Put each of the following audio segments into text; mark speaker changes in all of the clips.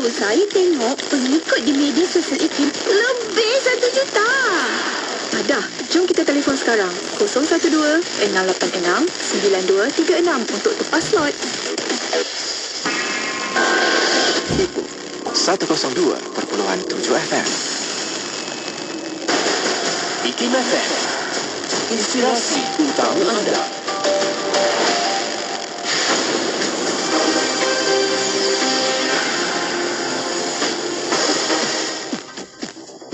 Speaker 1: Saya tengok pengikut di media sosial IKIM lebih 1 juta. Dah, jom kita telefon sekarang. 012-686-9236 untuk tepas slot.
Speaker 2: Itu 102.7 FM. IKIM FM, inspirasi utama anda.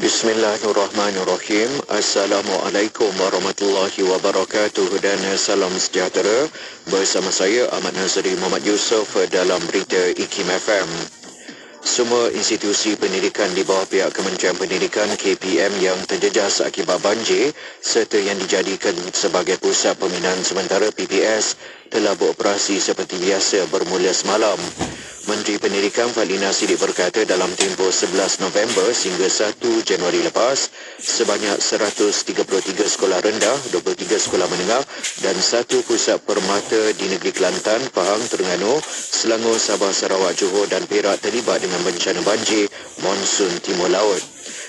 Speaker 2: Bismillahirrahmanirrahim. Assalamualaikum warahmatullahi wabarakatuh dan salam sejahtera. Bersama saya Ahmad Nazri Muhammad Yusof dalam berita IKIM FM. Semua institusi pendidikan di bawah pihak Kementerian Pendidikan KPM yang terjejas akibat banjir serta yang dijadikan sebagai pusat pembinaan sementara PPS telah beroperasi seperti biasa bermula semalam. Menteri Pendidikan Fadlina Siddiq berkata dalam tempoh 11 November sehingga 1 Januari lepas, sebanyak 133 sekolah rendah, 23 sekolah menengah dan 1 pusat permata di negeri Kelantan, Pahang, Terengganu, Selangor, Sabah, Sarawak, Johor dan Perak terlibat dengan bencana banjir monsun timur laut.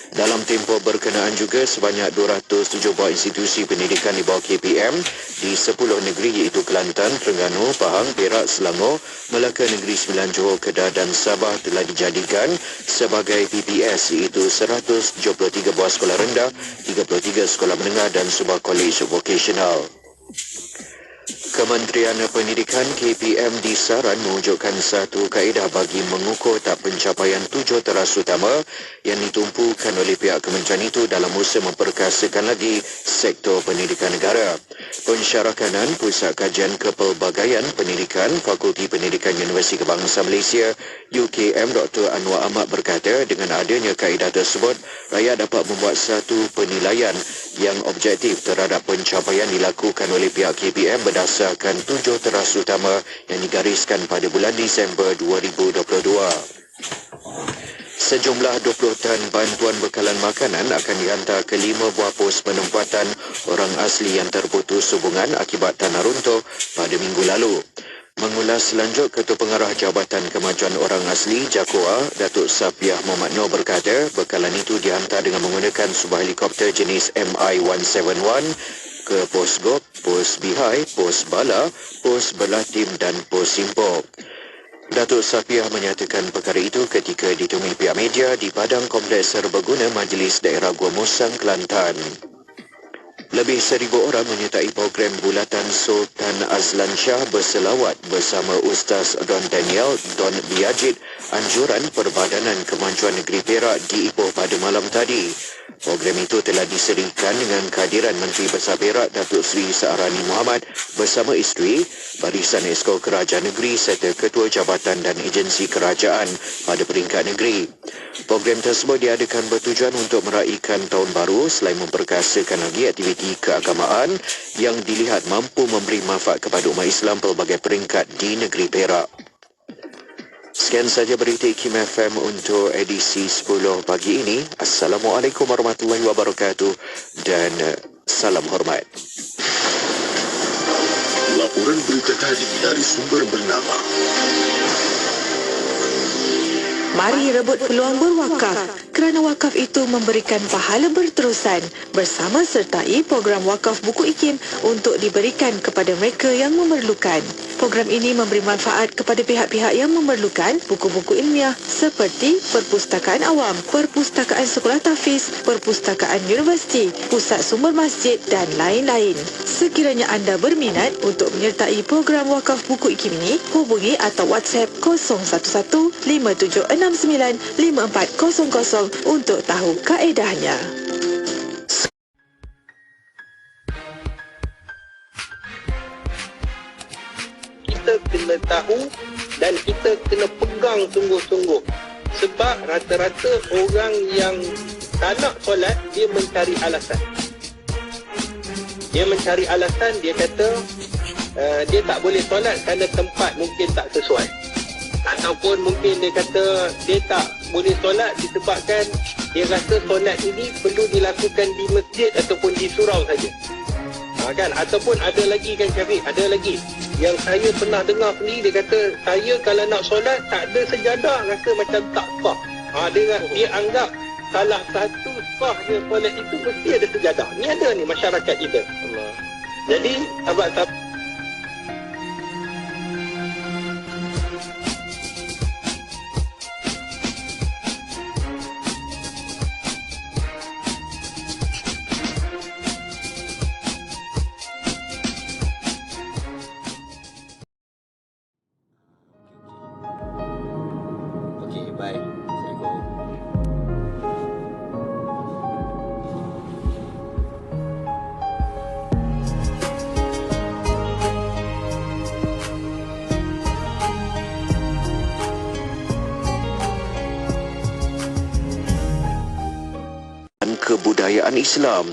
Speaker 2: Dalam tempoh berkenaan juga, sebanyak 207 buah institusi pendidikan di bawah KPM di 10 negeri iaitu Kelantan, Terengganu, Pahang, Perak, Selangor, Melaka Negeri Sembilan, Johor, Kedah dan Sabah telah dijadikan sebagai PPS iaitu 173 buah sekolah rendah, 33 sekolah menengah dan sebuah kolej vokasional. Kementerian Pendidikan KPM disaran mewujudkan satu kaedah bagi mengukur tak pencapaian 7 teras utama yang ditumpukan oleh pihak kementerian itu dalam usaha memperkasakan lagi sektor pendidikan negara. Pensyarakanan Pusat Kajian Kepelbagaian Pendidikan Fakulti Pendidikan Universiti Kebangsaan Malaysia UKM Dr. Anwar Ahmad berkata dengan adanya kaedah tersebut, rakyat dapat membuat satu penilaian yang objektif terhadap pencapaian dilakukan oleh pihak KPM berdasarkan 7 teras utama yang digariskan pada bulan Disember 2022. Sejumlah 20 tan bantuan bekalan makanan akan dihantar ke 5 buah pos penempatan orang asli yang terputus hubungan akibat tanah runtuh pada minggu lalu. Mengulas selanjut, Ketua Pengarah Jabatan Kemajuan Orang Asli JAKOA, Datuk Sapiah Muhammad Noor berkata bekalan itu dihantar dengan menggunakan sebuah helikopter jenis MI-171 ke Pos Gop, Pos Bihai, Pos Bala, Pos Berlatim dan Pos Simpok. Datuk Sapiah menyatakan perkara itu ketika ditemui pihak media di Padang Kompleks Serbaguna Majlis Daerah Gua Musang, Kelantan. Lebih 1,000 orang menyertai program bulatan Sultan Azlan Shah berselawat bersama Ustaz Don Daniel Don Biajid Anjuran Perbadanan Kemajuan Negeri Perak di Ipoh pada malam tadi. Program itu telah diserikan dengan kehadiran Menteri Besar Perak Datuk Seri Saarani Muhammad bersama isteri, Barisan Esko Kerajaan Negeri serta Ketua Jabatan dan Agensi Kerajaan pada peringkat negeri. Program tersebut diadakan bertujuan untuk meraihkan Tahun Baru selain memperkasakan lagi aktiviti keagamaan yang dilihat mampu memberi manfaat kepada umat Islam pelbagai peringkat di negeri Perak. Sekian saja berita IKIM FM untuk edisi 10 pagi ini. Assalamualaikum warahmatullahi wabarakatuh dan salam hormat.
Speaker 3: Laporan berita tadi dari sumber bernama.
Speaker 4: Mari rebut peluang berwakaf kerana wakaf itu memberikan pahala berterusan. Bersama sertai program wakaf buku IKIM untuk diberikan kepada mereka yang memerlukan. Program ini memberi manfaat kepada pihak-pihak yang memerlukan buku-buku ilmiah seperti perpustakaan awam, perpustakaan sekolah tahfiz, perpustakaan universiti, pusat sumber masjid dan lain-lain. Sekiranya anda berminat untuk menyertai program wakaf buku IKIM ini, hubungi atau WhatsApp 011-5769-5400 untuk tahu kaedahnya.
Speaker 5: Kita kena tahu dan kita kena pegang sungguh-sungguh. Sebab rata-rata orang yang tak nak solat, dia mencari alasan. Dia mencari alasan, dia kata dia tak boleh solat kerana tempat mungkin tak sesuai. Ataupun mungkin dia kata dia tak boleh solat disebabkan dia rasa solat ini perlu dilakukan di masjid ataupun di surau saja. Kan? Ataupun ada lagi kan Syafiq, ada lagi yang saya pernah dengar sendiri, dia kata saya kalau nak solat tak ada sejadah rasa macam tak sah. Dia anggap salah satu sahnya solat itu mesti ada sejadah. Ni ada ni masyarakat kita. Jadi sahabat-sahabat,
Speaker 6: Okay, bye. Assalamualaikum.
Speaker 2: dan kebudayaan Islam.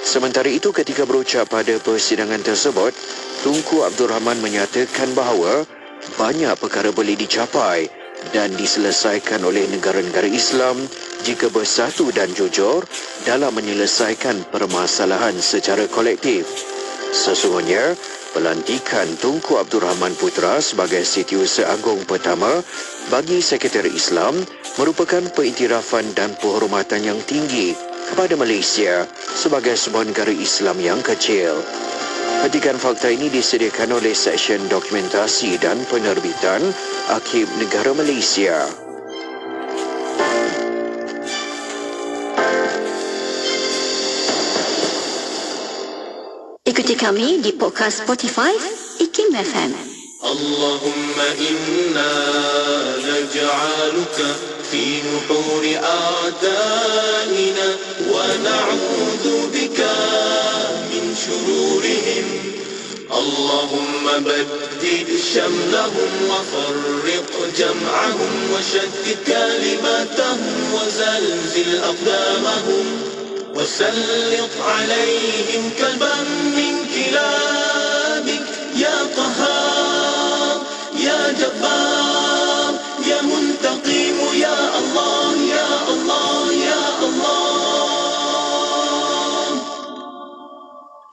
Speaker 2: Sementara itu, ketika berucap pada persidangan tersebut, Tunku Abdul Rahman menyatakan bahawa banyak perkara boleh dicapai dan diselesaikan oleh negara-negara Islam jika bersatu dan jujur dalam menyelesaikan permasalahan secara kolektif. Sesungguhnya, pelantikan Tunku Abdul Rahman Putra sebagai Setiausaha Agung pertama bagi Sekretari Islam merupakan pengiktirafan dan penghormatan yang tinggi kepada Malaysia sebagai sebuah negara Islam yang kecil. Petikan fakta ini disediakan oleh Seksyen Dokumentasi dan Penerbitan Arkiv Negara Malaysia.
Speaker 1: Ikuti kami di podcast Spotify IKIM FM.
Speaker 3: Allahumma inna naj'aluka fi nuhuri a'daina wa na'udhu bika min shururihim. Allahumma baddid shamlahum wa farriq jam'ahum wa shaddid kalimatahum wa zalzil aqdamahum wa sallit alayhim kalban min kilabik ya qahhar ya jabbar ya muntaqim ya Allah ya Allah ya Allah.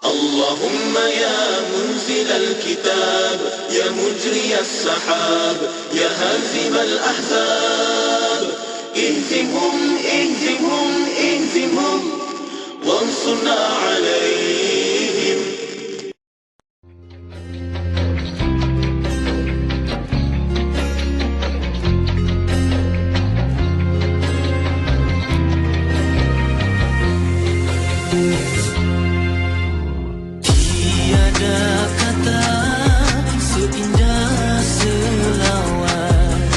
Speaker 3: Allahumma ya munzil al-kitab ya mujri as-sahab ya hazim al-ahzab ihzimhum ihzimhum ihzimhum wansurna alayhim.
Speaker 7: Tiada kata seindah selawat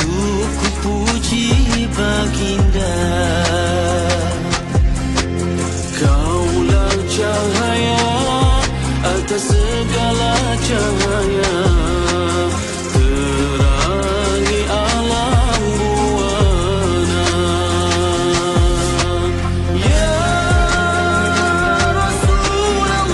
Speaker 7: untuk ku puji baginda. Kaulah cahaya atas segala cahaya, terangi alam buana. Ya Rasulullah.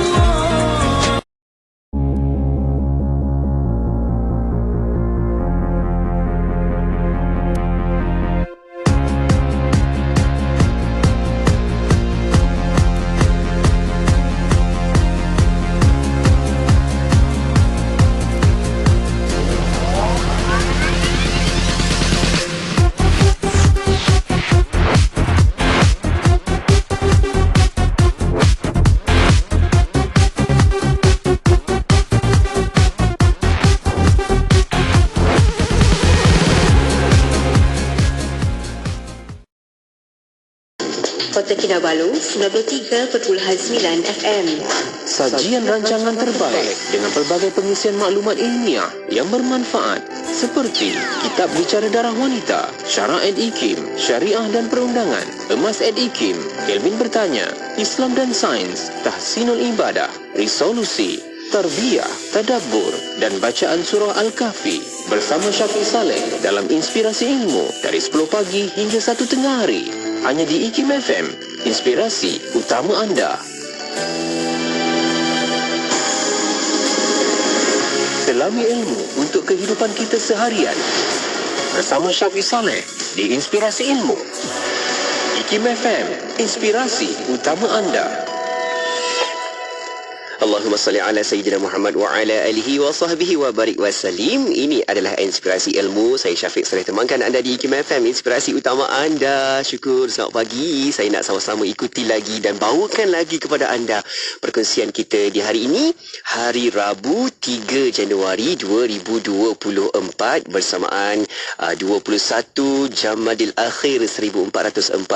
Speaker 1: Kota Kinabalu 93.9 FM.
Speaker 8: Sajian rancangan terbaik dengan pelbagai pengisian maklumat ilmiah yang bermanfaat seperti Kitab Bicara Darah Wanita, Syara & IKIM, Syariah dan Perundangan, Emas & IKIM, Kelvin Bertanya, Islam dan Sains, Tahsinul Ibadah, Resolusi, Tarbiyah, Tadabbur dan bacaan surah Al-Kahfi bersama Syafiq Saleh dalam Inspirasi Ilmu dari 10 pagi hingga 1 tengah hari. Hanya di IKIM FM, inspirasi utama anda. Selami ilmu untuk kehidupan kita seharian. Bersama Syafiq Saleh di Inspirasi Ilmu. IKIM FM, inspirasi utama anda.
Speaker 9: Allahumma salli ala Sayyidina Muhammad wa ala alihi wa sahbihi wa barik wa salim. Ini adalah Inspirasi Ilmu. Saya Syafiq Saleh temankan anda di IKIM FM, inspirasi utama anda. Syukur, selamat pagi. Saya nak sama-sama ikuti lagi dan bawakan lagi kepada anda perkongsian kita di hari ini, hari Rabu 3 Januari 2024 bersamaan 21 Jamadil Akhir 1445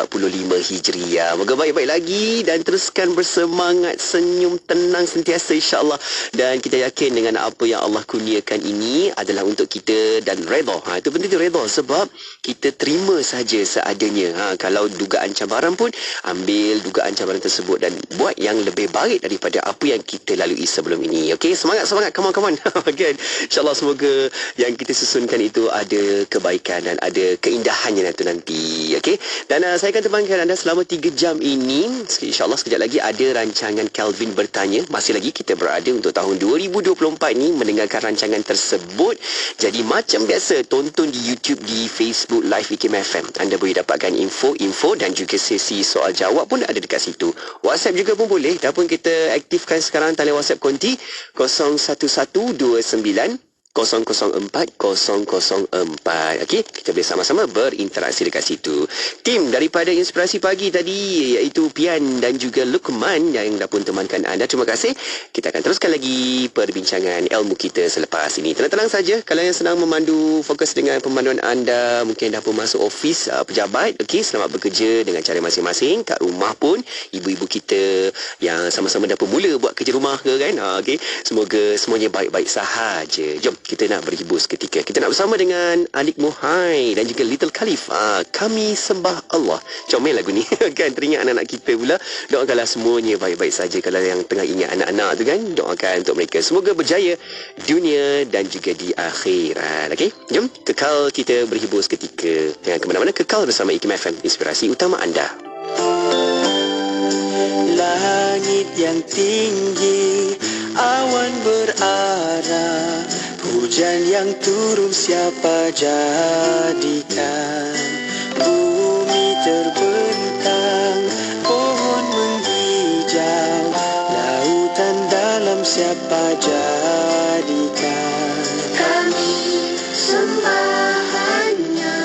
Speaker 9: Hijriah. Moga baik-baik lagi dan teruskan bersemangat, senyum, tenang sentiasa insya-Allah, dan kita yakin dengan apa yang Allah kurniakan ini adalah untuk kita dan redha. Itu penting tu, redha, sebab kita terima saja seadanya. Kalau dugaan cabaran pun ambil dugaan cabaran tersebut dan buat yang lebih baik daripada apa yang kita lalui sebelum ini. Okey, semangat, come on. Kan? Insya-Allah semoga yang kita susunkan itu ada kebaikan dan ada keindahannya nanti. Okey. Dan saya akan temankan anda selama 3 jam ini. Insya-Allah sekejap lagi ada rancangan Kelvin Bertanya. Masih lagi kita berada untuk tahun 2024 ni mendengarkan rancangan tersebut. Jadi macam biasa, tonton di YouTube, di Facebook Live IKIM FM. Anda boleh dapatkan info dan juga sesi soal jawab pun ada dekat situ. WhatsApp juga pun boleh. Dah pun kita aktifkan sekarang talian WhatsApp konti 01129004 Okey, kita boleh sama-sama berinteraksi dekat situ. Tim daripada Inspirasi Pagi tadi, iaitu Pian dan juga Lukman yang dah pun temankan anda. Terima kasih. Kita akan teruskan lagi perbincangan ilmu kita selepas ini. Tenang-tenang saja. Kalau yang senang memandu, fokus dengan pemanduan anda, mungkin dah pun masuk ofis pejabat. Okey, selamat bekerja dengan cara masing-masing. Kat rumah pun, ibu-ibu kita yang sama-sama dah pun mula buat kerja rumah ke kan. Okey, semoga semuanya baik-baik sahaja. Jom kita nak berhibur seketika. Kita nak bersama dengan Anik Muhai dan juga Little Khalif. Kami sembah Allah. Comel lagu ni. Kan teringat anak-anak kita pula. Doakanlah semuanya baik-baik saja. Kalau yang tengah ingat anak-anak tu kan, doakan untuk mereka semoga berjaya dunia dan juga di akhirat. Okey, jom kekal kita berhibur seketika. Jangan ke mana-mana, kekal bersama IKIM FM, inspirasi utama anda.
Speaker 7: Langit yang tinggi, awan berarah, hujan yang turun siapa jadikan, bumi terbentang, pohon menghijau, lautan dalam siapa jadikan.
Speaker 1: Kami sembah hanya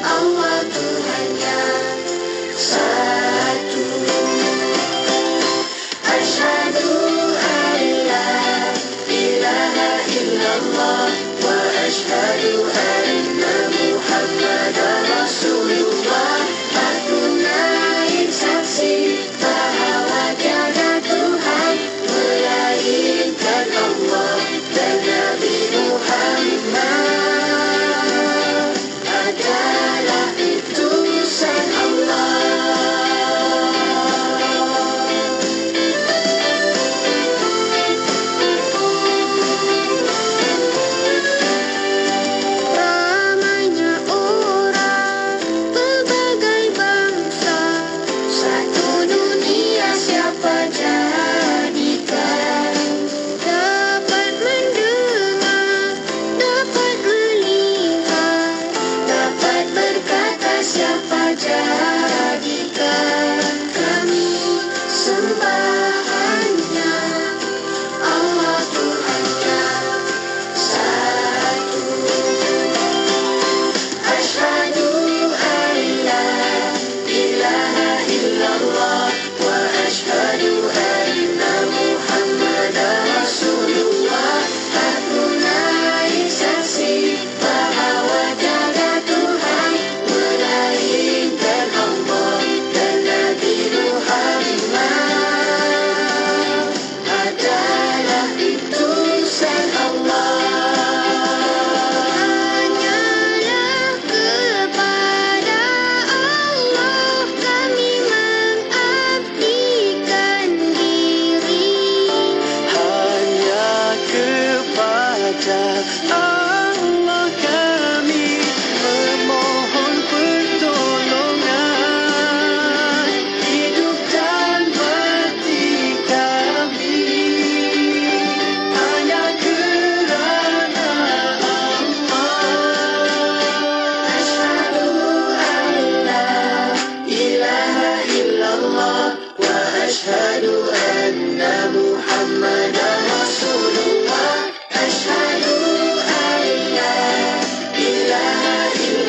Speaker 1: Allah Tuhan yang satu. Asyhadu an la ilaha illallah wa asyhadu anna Muhammadar Rasulullah. Aku naik saksi bahawa tiada Tuhan melainkan Allah dan Nabi Muhammad.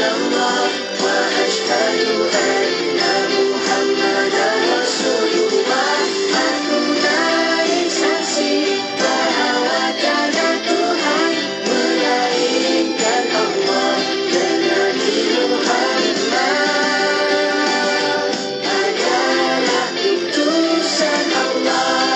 Speaker 7: illallah wa ashhadu anna Muhammadan Rasulullah. Aku naik saksi bahawa tiada Tuhan melainkan Allah dan Nabi Muhammad adalah utusan Allah.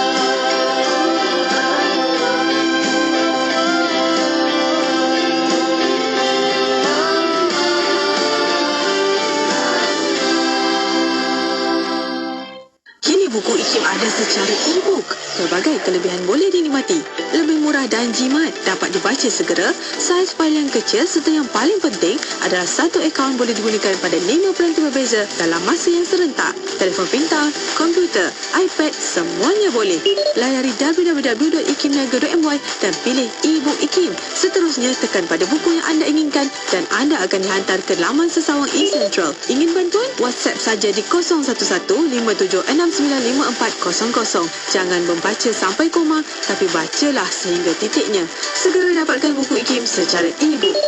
Speaker 1: Kini buku IKIM ada secara e-book. Pelbagai kelebihan boleh dinikmati. Lebih murah dan jimat, dapat dibaca segera, saiz fail yang kecil serta yang paling penting adalah satu akaun boleh digunakan pada 5 peranti berbeza dalam masa yang serentak. Telefon pintar, komputer, iPad, semuanya boleh. Layari www.ikimniaga.my dan pilih e-book IKIM. Seterusnya tekan pada buku yang anda inginkan dan anda akan dihantar ke laman sesawang e-Central. Ingin bantuan? WhatsApp saja di 011-5769-5400. Jangan membaca sampai koma, tapi bacalah sehingga titiknya. Segera dapatkan buku IKIM secara e-book.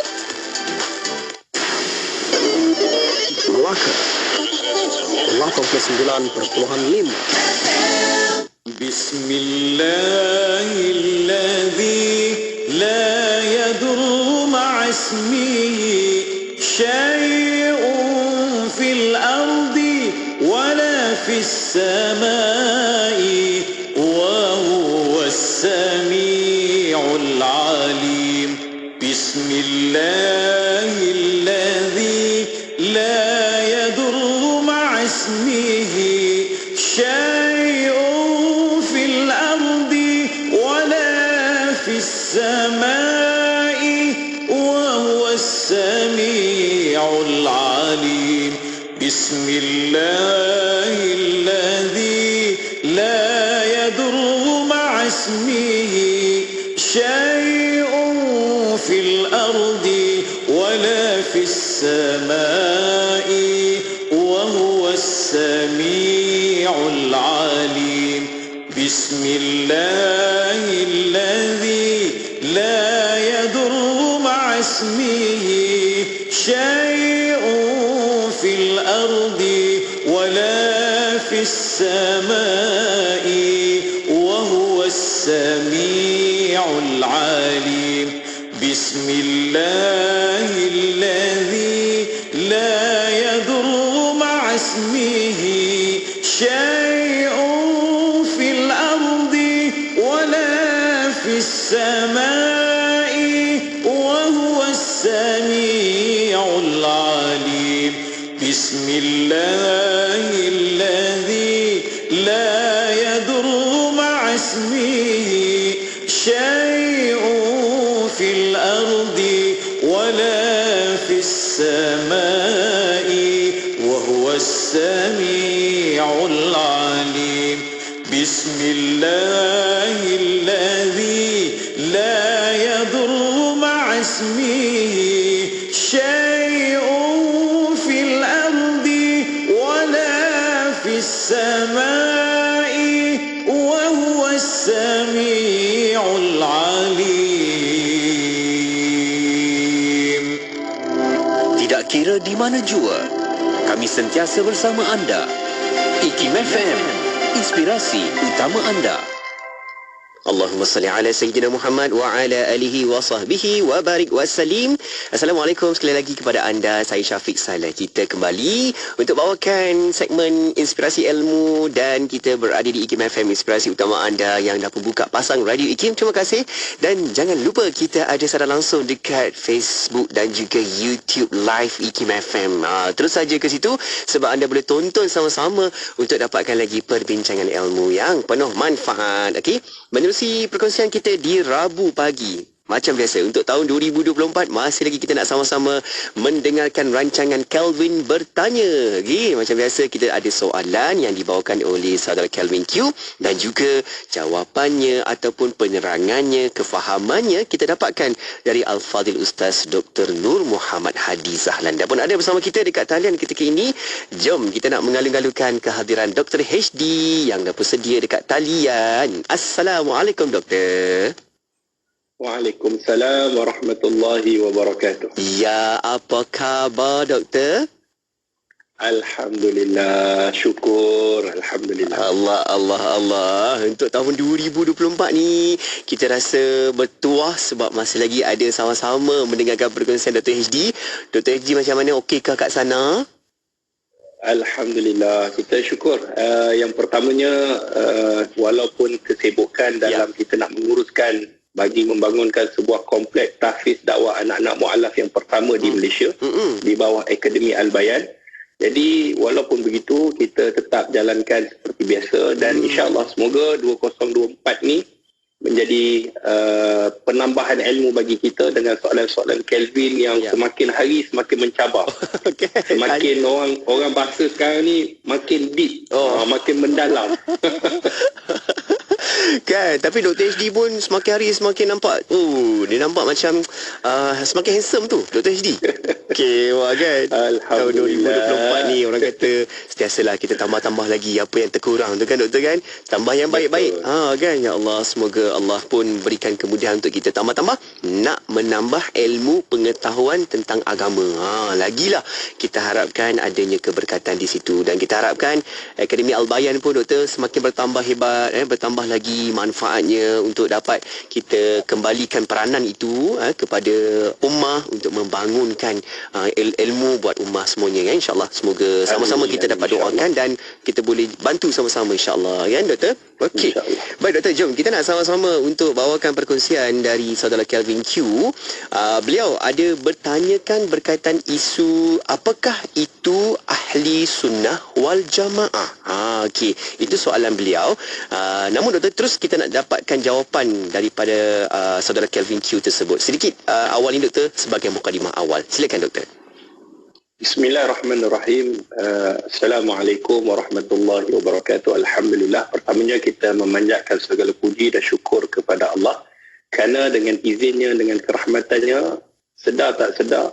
Speaker 8: Melaka 89.5.
Speaker 7: Bismillahilladzi la yadurru ma'asmihi syai'un fil ardi wala fis samai wa huwas sami'ul alim. Bismillahilladzi la yadurru ma'asmihi syai'un fil ardi wala fis samai wa huwas sami'ul alim. Bismillahilladzi la yadurru ma'asmihi syai'un fil ardi wala fis samai wa huwas sami'ul alim. Bismillahilladzi la yadurru ma'asmihi syai'un fil ardi wala fis samai wa huwas sami'ul alim. Bismillahilladzi la yadurru ma'asmihi syai'un fil ardi wala fis samai wa huwas sami'ul alim. Bismillahilladzi la yadurru ma'asmihi syai'un fil ardi wala fis samai wa huwas sami'ul alim. Bismillahilladzi la yadurru ma'asmihi syai'un fil ardi wala fis samai wa huwas sami'ul alim.
Speaker 8: Tidak kira di mana jua, kami sentiasa bersama anda. IKIM FM, inspirasi utama anda.
Speaker 9: Allahumma salli ala Sayyidina Muhammad wa ala alihi wa sahbihi wa barik wa salim. Assalamualaikum sekali lagi kepada anda. Saya Syafiq Saleh. Kita kembali untuk bawakan segmen Inspirasi Ilmu dan kita berada di IKIM FM, inspirasi utama anda yang dah pun buka pasang Radio IKIM. Terima kasih. Dan jangan lupa kita ada siaran langsung dekat Facebook dan juga YouTube Live IKIM FM. Terus saja ke situ sebab anda boleh tonton sama-sama untuk dapatkan lagi perbincangan ilmu yang penuh manfaat. Okey. Menerusi perkongsian kita di Rabu pagi. Macam biasa, untuk tahun 2024, masih lagi kita nak sama-sama mendengarkan rancangan Kelvin Bertanya. Okay, macam biasa, kita ada soalan yang dibawakan oleh saudara Kelvin Q dan juga jawapannya ataupun penerangannya, kefahamannya kita dapatkan dari Al-Fadhil Ustaz Dr. Nur Muhammad Hadi Zahlan. Dan pun ada bersama kita dekat talian ketika ini. Jom kita nak mengalung-alungkan kehadiran Dr. HD yang dah bersedia dekat talian. Assalamualaikum, Doktor.
Speaker 5: Waalaikumsalam warahmatullahi wabarakatuh.
Speaker 9: Ya, apa khabar doktor?
Speaker 5: Alhamdulillah, syukur. Alhamdulillah.
Speaker 9: Allah. Untuk tahun 2024 ni, kita rasa bertuah sebab masih lagi ada sama-sama mendengarkan perkongsian Dr. HD. Dr. HD macam mana? Okeykah kat sana?
Speaker 5: Alhamdulillah, kita syukur. Yang pertamanya, walaupun kesibukan dalam kita nak menguruskan bagi membangunkan sebuah kompleks tahfiz dakwah anak-anak mu'alaf yang pertama di Malaysia, di bawah Akademi Al-Bayan. Jadi walaupun begitu, kita tetap jalankan seperti biasa dan insya-Allah semoga 2024 ni menjadi penambahan ilmu bagi kita dengan soalan-soalan Kelvin yang semakin hari semakin mencabar. Semakin orang bahasa sekarang ni makin deep, makin mendalam.
Speaker 9: Kan, tapi Dr. HD pun semakin hari semakin nampak. Dia nampak macam semakin handsome tu Dr. HD. Okey, wah kan. Tahun 2024 ni orang kata sentiasalah kita tambah-tambah lagi apa yang terkurang tu kan doktor kan. Tambah yang baik-baik. Kan, ya Allah, semoga Allah pun berikan kemudahan untuk kita tambah-tambah nak menambah ilmu pengetahuan tentang agama. Lagilah kita harapkan adanya keberkatan di situ dan kita harapkan Akademi Al-Bayan pun doktor semakin bertambah hebat, bertambah lagi manfaatnya untuk dapat kita kembalikan peranan itu kepada ummah untuk membangunkan ilmu buat ummah semuanya kan, insyaAllah. Semoga sama-sama kita dapat doakan dan kita boleh bantu sama-sama insyaAllah kan doktor. Okey, baik doktor, jom kita nak sama-sama untuk bawakan perkongsian dari saudara Kelvin Q. Beliau ada bertanyakan berkaitan isu apakah itu ahli sunnah wal jamaah. Okey, itu soalan beliau. Namun doktor, terus kita nak dapatkan jawapan daripada saudara Kelvin Q tersebut. Sedikit awal ini doktor sebagai mukadimah awal. Silakan doktor.
Speaker 5: Bismillahirrahmanirrahim. Assalamualaikum warahmatullahi wabarakatuh. Alhamdulillah. Pertamanya kita memanjatkan segala puji dan syukur kepada Allah kerana dengan izinnya, dengan kerahmatannya, sedar tak sedar,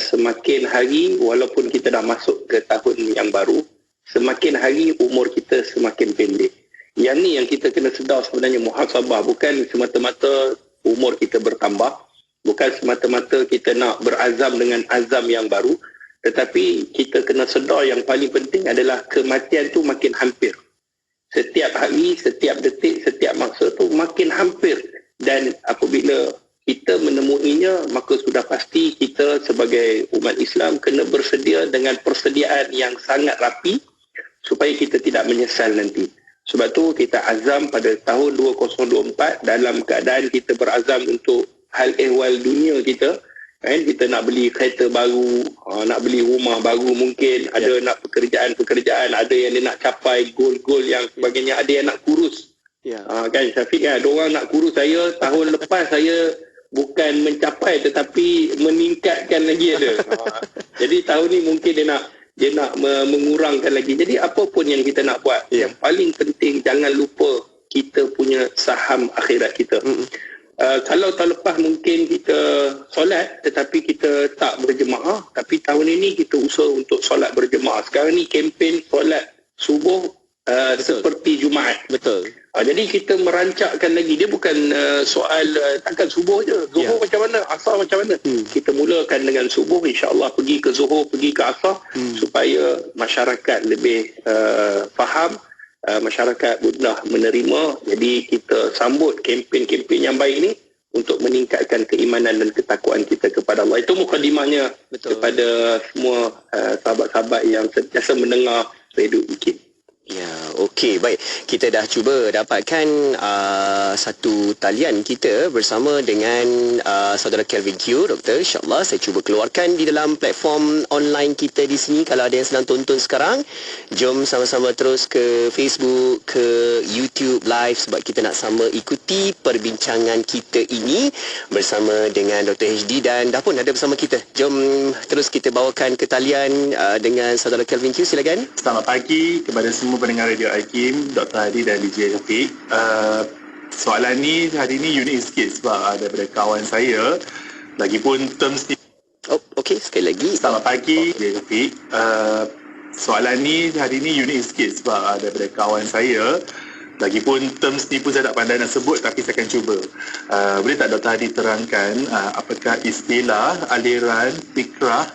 Speaker 5: semakin hari walaupun kita dah masuk ke tahun yang baru, semakin hari umur kita semakin pendek. Yang ni yang kita kena sedar sebenarnya, muhasabah. Bukan semata-mata umur kita bertambah, bukan semata-mata kita nak berazam dengan azam yang baru, tetapi kita kena sedar yang paling penting adalah kematian tu makin hampir. Setiap hari, setiap detik, setiap masa tu makin hampir. Dan apabila kita menemuinya, maka sudah pasti kita sebagai umat Islam kena bersedia dengan persediaan yang sangat rapi supaya kita tidak menyesal nanti. Sebab tu kita azam pada tahun 2024 dalam keadaan kita berazam untuk hal ehwal dunia kita. Kita nak beli kereta baru, nak beli rumah baru mungkin, ada nak pekerjaan-pekerjaan, ada yang dia nak capai goal-goal yang sebagainya, ada yang nak kurus. Kan Syafiq kan, diorang nak kurus, saya tahun lepas saya bukan mencapai tetapi meningkatkan lagi ada. Jadi tahun ni mungkin dia nak mengurangkan lagi. Jadi apa pun yang kita nak buat, yang paling penting jangan lupa kita punya saham akhirat kita. Kalau tahun lepas mungkin kita solat tetapi kita tak berjemaah, tapi tahun ini kita usaha untuk solat berjemaah. Sekarang ni kempen solat subuh seperti Jumaat.
Speaker 9: Betul.
Speaker 5: Jadi kita merancakkan lagi. Dia bukan soal takkan subuh je. Zuhur macam mana, asar macam mana. Kita mulakan dengan subuh, insya-Allah pergi ke zuhur, pergi ke asar, supaya masyarakat lebih faham, masyarakat mudah menerima. Jadi kita sambut kempen-kempen yang baik ni untuk meningkatkan keimanan dan ketakwaan kita kepada Allah. Itu mukadimahnya kepada semua sahabat-sahabat yang sentiasa mendengar Radio IKIM.
Speaker 9: Ya, okey, baik. Kita dah cuba dapatkan satu talian kita bersama dengan saudara Kelvin Q, doktor. InsyaAllah saya cuba keluarkan di dalam platform online kita di sini. Kalau ada yang sedang tonton sekarang, jom sama-sama terus ke Facebook, ke YouTube Live sebab kita nak sama ikuti perbincangan kita ini bersama dengan Dr. HD dan dah pun ada bersama kita. Jom terus kita bawakan ke talian dengan saudara Kelvin Q, silakan.
Speaker 10: Selamat pagi kepada semua pendengar Radio IKIM, Dr. Hadi dan DJ Syafiq. Soalan ni hari ni unik sikit sebab daripada kawan saya. Lagipun terms ni.
Speaker 9: Okey, sekali lagi.
Speaker 10: Selamat pagi DJ Syafiq. Soalan ni hari ni unik sikit sebab daripada kawan saya. Lagipun terms ni pun saya tak pandai nak sebut, tapi saya akan cuba. Boleh tak Dr. Hadi terangkan apakah istilah aliran fikrah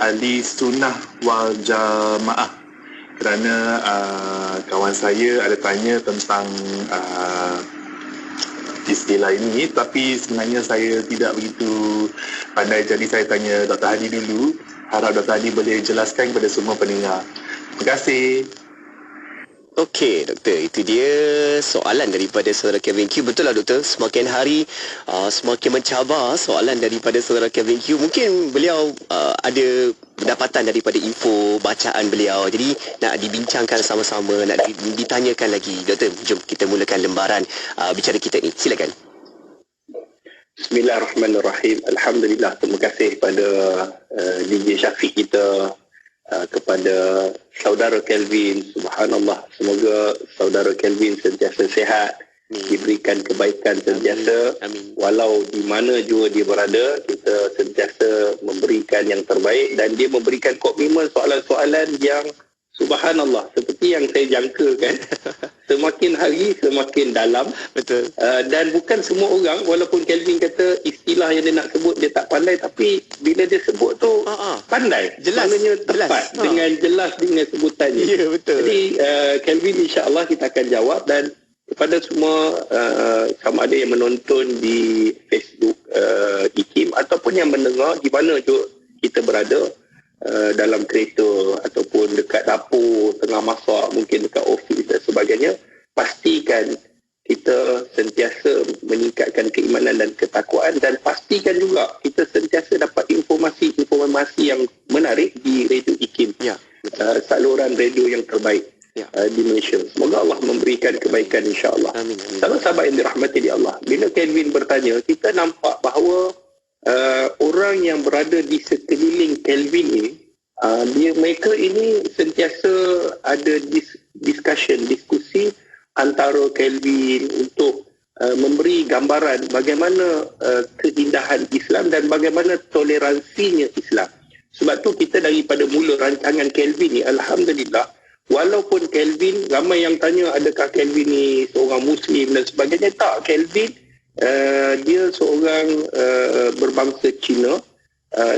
Speaker 10: ahli sunnah wal jamaah? Kerana kawan saya ada tanya tentang istilah ini, tapi sebenarnya saya tidak begitu pandai, jadi saya tanya Dr. Hadi dulu. Harap Dr. Hadi boleh jelaskan kepada semua pendengar. Terima kasih.
Speaker 9: Okey, doktor, itu dia soalan daripada saudara Kevin Q. Betul lah doktor, semakin hari semakin mencabar soalan daripada saudara Kevin Q. Mungkin beliau ada pendapatan daripada info bacaan beliau. Jadi nak dibincangkan sama-sama, nak ditanyakan lagi. Doktor, jom kita mulakan lembaran bicara kita ni. Silakan.
Speaker 11: Bismillahirrahmanirrahim. Alhamdulillah, terima kasih kepada DJ Syafiq kita, kepada saudara Kelvin. Subhanallah, semoga saudara Kelvin sentiasa sihat, diberikan kebaikan sentiasa. Amin. Walau di mana jua dia berada, kita sentiasa memberikan yang terbaik, dan dia memberikan komitmen soalan-soalan yang subhanallah, seperti yang saya jangkakan. Semakin hari semakin dalam. Betul. Dan bukan semua orang, walaupun Kelvin kata istilah yang dia nak sebut dia tak pandai, tapi bila dia sebut tu pandai. Jelas. Maknanya tepat, dengan jelas dengan sebutannya. Ya, betul. Jadi Kelvin insya-Allah kita akan jawab, dan kepada semua sama ada yang menonton di Facebook IKIM ataupun yang mendengar di mana juga kita berada, dalam kereta ataupun dekat dapur tengah masak, mungkin dekat ofis dan sebagainya, pastikan kita sentiasa meningkatkan keimanan dan ketakwaan, dan pastikan juga kita sentiasa dapat informasi yang menarik di Radio IKIM, saluran radio yang terbaik di Malaysia. Semoga Allah memberikan kebaikan insya-Allah. Amin. Sahabat-sahabat yang dirahmati di Allah, bila Kelvin bertanya, kita nampak bahawa orang yang berada di sekeliling Kelvin ini, mereka ini sentiasa ada diskusi antara Kelvin untuk memberi gambaran bagaimana keindahan Islam dan bagaimana toleransinya Islam. Sebab tu kita daripada mula rancangan Kelvin ni, alhamdulillah, walaupun Kelvin, ramai yang tanya adakah Kelvin ni seorang Muslim dan sebagainya. Tak, Kelvin dia seorang berbangsa Cina,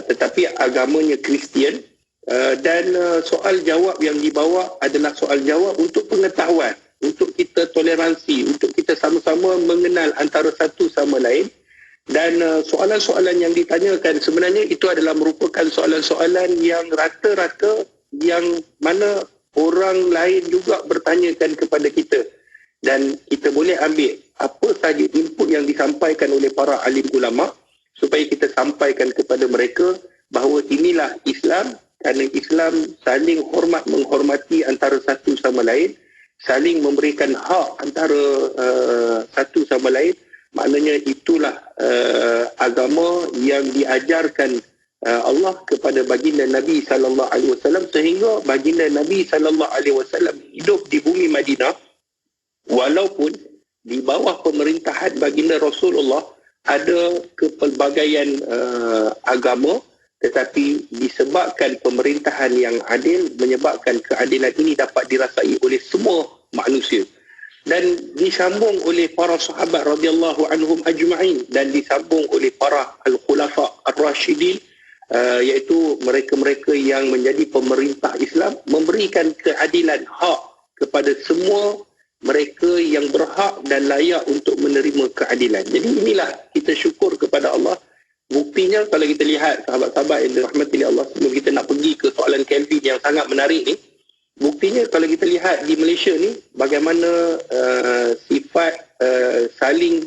Speaker 11: tetapi agamanya Kristian, dan soal jawab yang dibawa adalah soal jawab untuk pengetahuan, untuk kita toleransi, untuk kita sama-sama mengenal antara satu sama lain. Dan soalan-soalan yang ditanyakan sebenarnya itu adalah merupakan soalan-soalan yang rata-rata yang mana orang lain juga bertanyakan kepada kita, dan kita boleh ambil apa sahaja input yang disampaikan oleh para alim ulama supaya kita sampaikan kepada mereka bahawa inilah Islam, kerana Islam saling menghormati antara satu sama lain, saling memberikan hak antara satu sama lain. Maknanya itulah agama yang diajarkan Allah kepada baginda Nabi sallallahu alaihi wasallam, sehingga baginda Nabi sallallahu alaihi wasallam hidup di bumi Madinah, walaupun di bawah pemerintahan baginda Rasulullah ada kepelbagaian agama, tetapi disebabkan pemerintahan yang adil, menyebabkan keadilan ini dapat dirasai oleh semua manusia, dan disambung oleh para sahabat radhiyallahu anhum ajma'in, dan disambung oleh para al-khulafa ar-rasyidin, iaitu mereka-mereka yang menjadi pemerintah Islam, memberikan keadilan hak kepada semua mereka yang berhak dan layak untuk menerima keadilan. Jadi inilah kita syukur kepada Allah. Buktinya kalau kita lihat sahabat-sahabat yang dirahmati oleh Allah, sebelum kita nak pergi ke soalan Kelvin yang sangat menarik ni, buktinya kalau kita lihat di Malaysia ni bagaimana sifat saling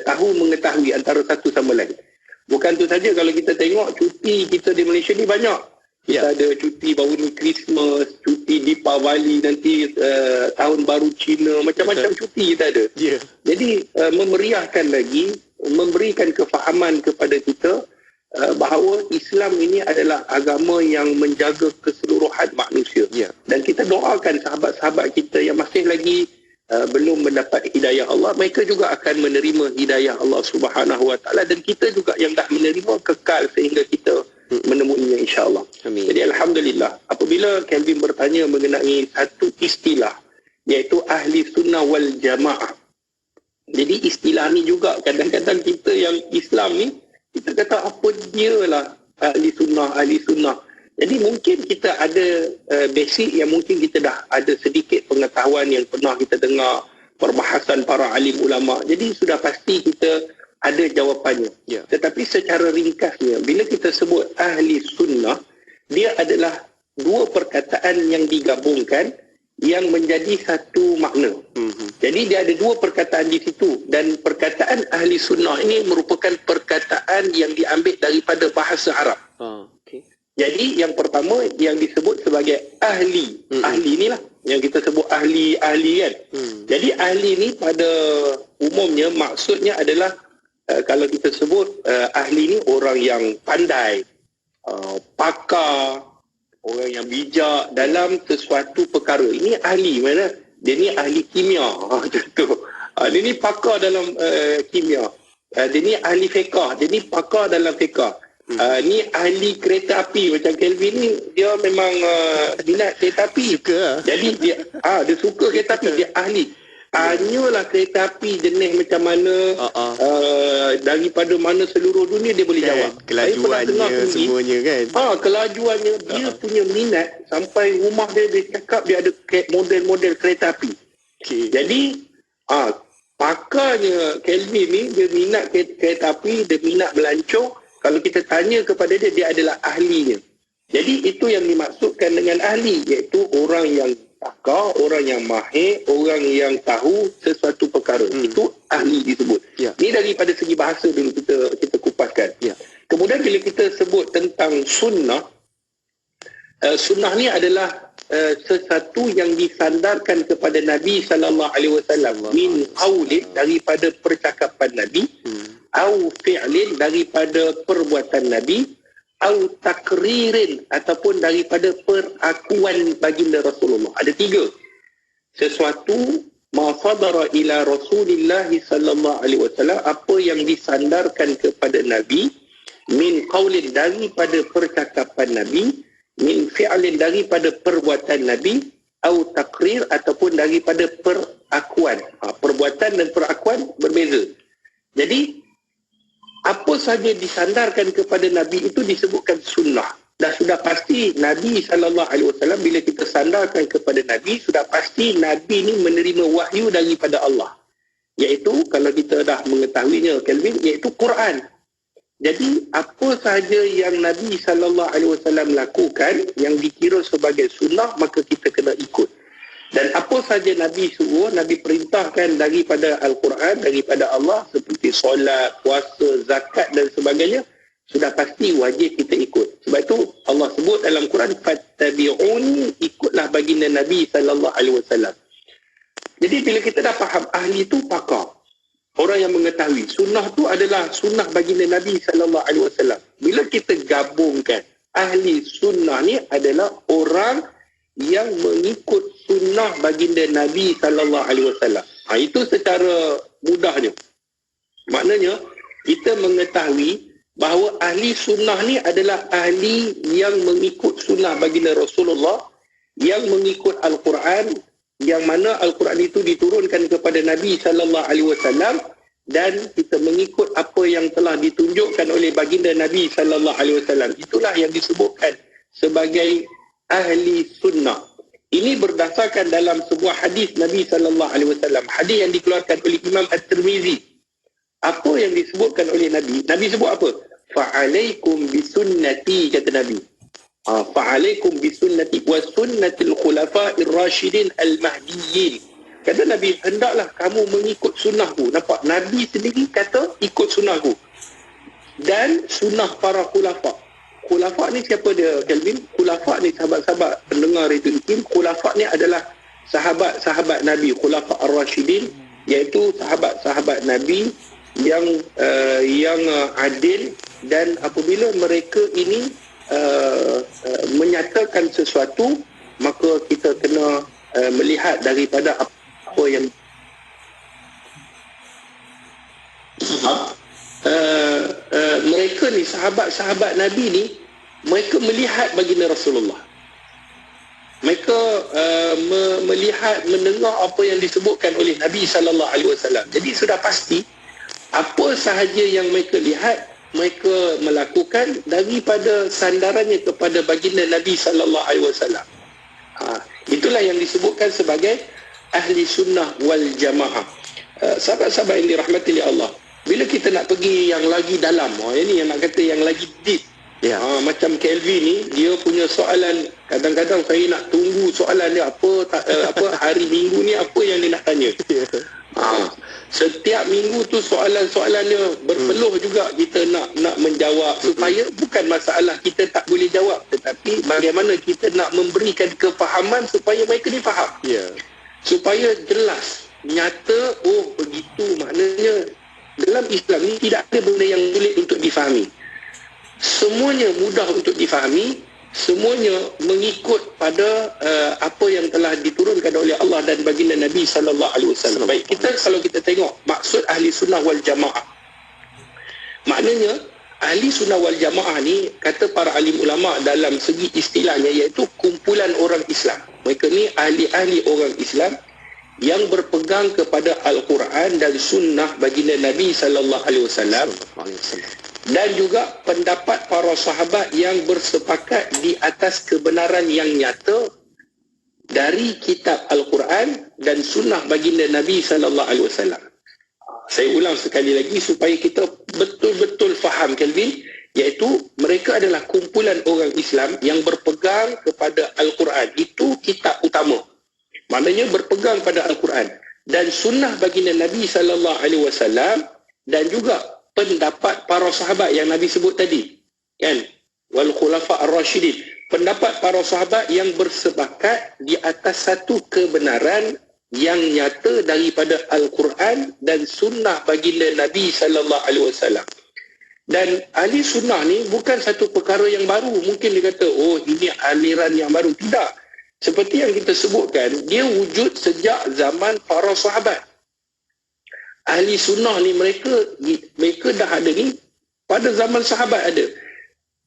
Speaker 11: tahu mengetahui antara satu sama lain. Bukan tu saja, kalau kita tengok cuti kita di Malaysia ni banyak. Kita ada cuti baru ni Christmas, cuti Deepavali, nanti tahun baru Cina, macam-macam cuti kita ada. Jadi memeriahkan lagi, memberikan kefahaman kepada kita bahawa Islam ini adalah agama yang menjaga keseluruhan manusia. Dan kita doakan sahabat-sahabat kita yang masih lagi belum mendapat hidayah Allah, mereka juga akan menerima hidayah Allah Subhanahu Wa Taala, dan kita juga yang dah menerima kekal sehingga kita menemuinya insya-Allah. Jadi alhamdulillah, apabila Kelvin bertanya mengenai satu istilah iaitu ahli sunnah wal jamaah. Jadi istilah ni juga kadang-kadang kita yang Islam ni, kita kata apa dia lah ahli sunnah. Jadi mungkin kita ada basic yang mungkin kita dah ada sedikit pengetahuan yang pernah kita dengar perbahasan para alim ulama. Jadi sudah pasti kita ada jawapannya. Tetapi secara ringkasnya, bila kita sebut ahli sunnah, dia adalah dua perkataan yang digabungkan yang menjadi satu makna. Jadi dia ada dua perkataan di situ, dan perkataan ahli sunnah ini merupakan perkataan yang diambil daripada bahasa Arab. Jadi yang pertama yang disebut sebagai ahli. Ahli inilah yang kita sebut ahli kan. Jadi ahli ni pada umumnya maksudnya adalah kalau kita sebut ahli ni orang yang pandai, pakar, orang yang bijak dalam sesuatu perkara. Ini ahli mana? Dia ni ahli kimia. Contoh. Dia ni pakar dalam kimia. Dia ni ahli fiqh. Dia ni pakar dalam fiqh. Ni ahli kereta api macam Kelvin ni, dia memang minat kereta api. Jadi dia dia suka kereta api, dia ahli. Tanyalah kereta api jenis macam mana, daripada mana seluruh dunia dia boleh jawab.
Speaker 9: Kelajuannya semuanya kan.
Speaker 11: Kelajuannya, dia punya minat sampai rumah dia cakap dia ada model-model kereta api. Jadi pakarnya Kelvin ni, dia minat kereta api, dia minat melancong. Kalau kita tanya kepada dia, dia adalah ahlinya. Jadi itu yang dimaksudkan dengan ahli, iaitu orang yang pakar, orang yang mahir, orang yang tahu sesuatu perkara. Itu ahli disebut. Ini daripada segi bahasa dulu kita kupaskan. Kemudian bila kita sebut tentang sunnah, sunnah ni adalah sesuatu yang disandarkan kepada Nabi SAW min qaulin, daripada percakapan Nabi, au fi'lin, daripada perbuatan Nabi, au takririn, ataupun daripada perakuan baginda Rasulullah. Ada tiga. Sesuatu ma sadara ila Rasulillah sallallahu alaihi wasallam, apa yang disandarkan kepada Nabi, min qaulin, daripada percakapan Nabi, min fi'lin, daripada perbuatan Nabi, au takrir, ataupun daripada perakuan. Perbuatan dan perakuan berbeza. Jadi apa sahaja disandarkan kepada Nabi itu disebutkan sunnah. Dah sudah pasti Nabi SAW, bila kita sandarkan kepada Nabi, sudah pasti Nabi ni menerima wahyu daripada Allah. Iaitu, kalau kita dah mengetahuinya Kelvin, iaitu Quran. Jadi apa sahaja yang Nabi SAW lakukan yang dikira sebagai sunnah, maka kita kena ikut. Dan apa saja Nabi suruh, Nabi perintahkan daripada Al-Quran, daripada Allah, seperti solat, puasa, zakat dan sebagainya, sudah pasti wajib kita ikut. Sebab itu Allah sebut dalam Quran, fattabi'uni, ikutlah baginda Nabi SAW. Jadi bila kita dah faham, ahli itu pakar, orang yang mengetahui. Sunnah tu adalah sunnah baginda Nabi SAW. Bila kita gabungkan, ahli sunnah ni adalah orang yang mengikut sunnah baginda Nabi SAW. Itu secara mudahnya. Maknanya, kita mengetahui bahawa ahli sunnah ni adalah ahli yang mengikut sunnah baginda Rasulullah, yang mengikut Al-Quran, yang mana Al-Quran itu diturunkan kepada Nabi SAW, dan kita mengikut apa yang telah ditunjukkan oleh baginda Nabi SAW. Itulah yang disebutkan sebagai ahli sunnah. Ini berdasarkan dalam sebuah hadis Nabi SAW. Hadis yang dikeluarkan oleh Imam At-Tirmizi. Apa yang disebutkan oleh Nabi? Nabi sebut apa? Fa'alaikum bisunnati, kata Nabi. Fa'alaikum bisunnati wa sunnatil khulafa'ir rasyidin al-mahdiyyin. Kata Nabi, hendaklah kamu mengikut sunnahku. Nampak? Nabi sendiri kata ikut sunnahku. Dan sunnah para khulafa'. Khulafa' ni siapa dia, Kelvin? Khulafa' ni sahabat-sahabat pendengar itu Ikim. Khulafa' ni adalah sahabat-sahabat Nabi, Khulafa' ar-Rasyidin, iaitu sahabat-sahabat Nabi yang adil, dan apabila mereka ini menyatakan sesuatu, maka kita kena melihat daripada apa yang mereka ni, sahabat-sahabat Nabi ni, mereka melihat baginda Rasulullah.
Speaker 5: mereka melihat, mendengar apa yang disebutkan oleh Nabi SAW. Jadi sudah pasti apa sahaja yang mereka lihat, mereka melakukan daripada sandarannya kepada baginda Nabi SAW. Itulah yang disebutkan sebagai ahli sunnah wal jamaah. Sahabat-sahabat yang dirahmati oleh Allah, bila kita nak pergi yang lagi dalam, ini yang nak kata yang lagi deep, macam Kelvin ni, dia punya soalan, kadang-kadang saya nak tunggu soalan dia apa hari minggu ni apa yang dia nak tanya. Setiap minggu tu soalan-soalan dia berpeluh juga kita nak menjawab, supaya bukan masalah kita tak boleh jawab, tetapi bagaimana kita nak memberikan kefahaman supaya mereka ni faham. Supaya jelas, nyata, begitu maknanya dalam Islam ni tidak ada benda yang sulit untuk difahami. Semuanya mudah untuk difahami, semuanya mengikut pada apa yang telah diturunkan oleh Allah dan baginda Nabi SAW. Baik, kalau kita tengok maksud ahli sunnah wal jamaah, maknanya ahli sunnah wal jamaah ni, kata para alim ulama dalam segi istilahnya, iaitu kumpulan orang Islam. Mereka ni ahli-ahli orang Islam yang berpegang kepada Al-Quran dan sunnah baginda Nabi SAW, dan juga pendapat para sahabat yang bersepakat di atas kebenaran yang nyata dari kitab Al-Quran dan sunnah baginda Nabi SAW. Saya ulang sekali lagi supaya kita betul-betul faham, Kelvin, iaitu mereka adalah kumpulan orang Islam yang berpegang kepada Al-Quran. Itu kitab utama, maknanya berpegang pada Al-Quran dan sunnah baginda Nabi SAW, dan juga pendapat para sahabat yang Nabi sebut tadi, kan, wal khulafa ar-rasyidin, pendapat para sahabat yang bersepakat di atas satu kebenaran yang nyata daripada Al-Quran dan sunnah baginda Nabi SAW. Dan ahli sunnah ni bukan satu perkara yang baru. Mungkin dia kata, ini aliran yang baru. Tidak. Seperti yang kita sebutkan, dia wujud sejak zaman para sahabat. Ahli sunnah ni mereka dah ada ni pada zaman sahabat ada.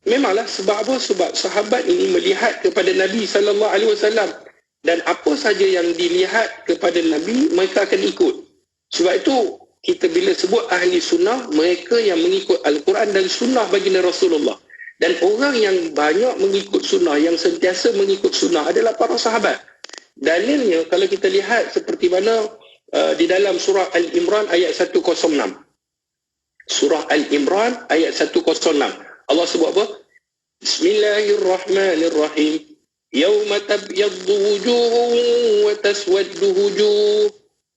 Speaker 5: Memanglah, sebab apa? Sebab sahabat ini melihat kepada Nabi SAW, dan apa saja yang dilihat kepada Nabi mereka akan ikut. Sebab itu kita bila sebut ahli sunnah, mereka yang mengikut Al-Quran dan sunnah baginda Rasulullah. Dan orang yang banyak mengikut sunnah, yang sentiasa mengikut sunnah adalah para sahabat. Dalilnya kalau kita lihat seperti mana di dalam surah Al-Imran ayat 106. Surah Al-Imran ayat 106. Allah sebut apa? Bismillahirrahmanirrahim. Yawma tabyaddu wujuhun wa taswaddu wujuh.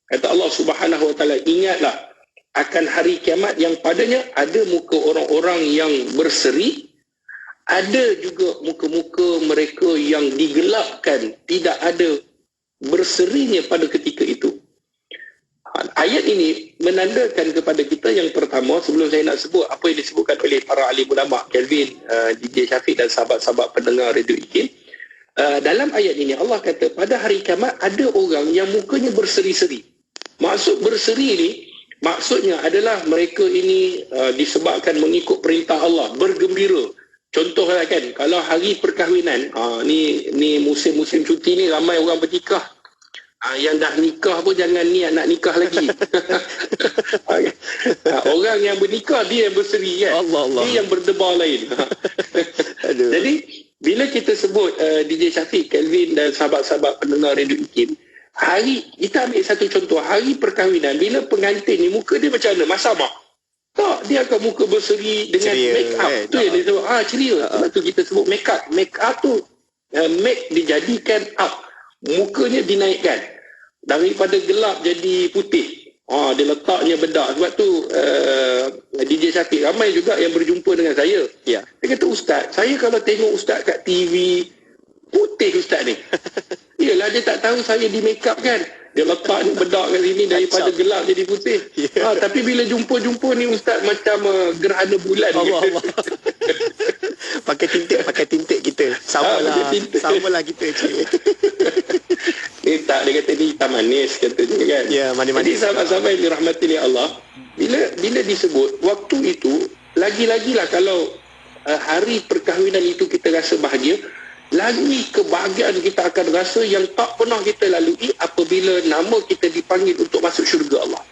Speaker 5: Kata Allah Subhanahu wa taala, ingatlah akan hari kiamat yang padanya ada muka orang-orang yang berseri, ada juga muka-muka mereka yang digelapkan, tidak ada berserinya pada ketika itu. Ayat ini menandakan kepada kita yang pertama, sebelum saya nak sebut apa yang disebutkan oleh para alim ulama, Kelvin, DJ Syafiq dan sahabat-sahabat pendengar Radio IKIM, dalam ayat ini Allah kata pada hari kiamat ada orang yang mukanya berseri-seri. Maksud berseri ni, maksudnya adalah mereka ini disebabkan mengikut perintah Allah, bergembira. Contohlah kan, kalau hari perkahwinan, ni musim-musim cuti ni ramai orang bernikah. Yang dah nikah pun jangan niat nak nikah lagi. Orang yang bernikah dia yang berseri kan. Allah. Dia yang berdebar lain. Jadi bila kita sebut DJ Syafiq, Kelvin dan sahabat-sahabat pendengar Radio IKIM, kita ambil satu contoh, hari perkahwinan, bila pengantin ni muka dia macam mana? Masamak? Tak, dia akan muka berseri dengan make up. Tu yang dia sebut, ceria. Sebab tu kita sebut make up. Make up tu make dijadikan up. Mukanya dinaikkan daripada gelap jadi putih. Dia letaknya bedak. Sebab tu DJ Syafiq, ramai juga yang berjumpa dengan saya. Dia kata, Ustaz, saya kalau tengok Ustaz kat TV, putih Ustaz ni. Yelah, dia tak tahu saya di make up kan. Dia letak ni bedak kat sini daripada gelap jadi putih. Tapi bila jumpa-jumpa ni Ustaz macam gerhana bulan. Allah.
Speaker 9: Pakai tintik kita. Samalah kita.
Speaker 5: Dia kata ni hitam manis katanya kan.
Speaker 9: Ya, manis-manis.
Speaker 5: Jadi sahabat-sahabat yang dirahmati oleh Allah, bila disebut waktu itu, lagi-lagilah kalau hari perkahwinan itu kita rasa bahagia, Lagi kebahagiaan kita akan rasa yang tak pernah kita lalui apabila nama kita dipanggil untuk masuk syurga Allah.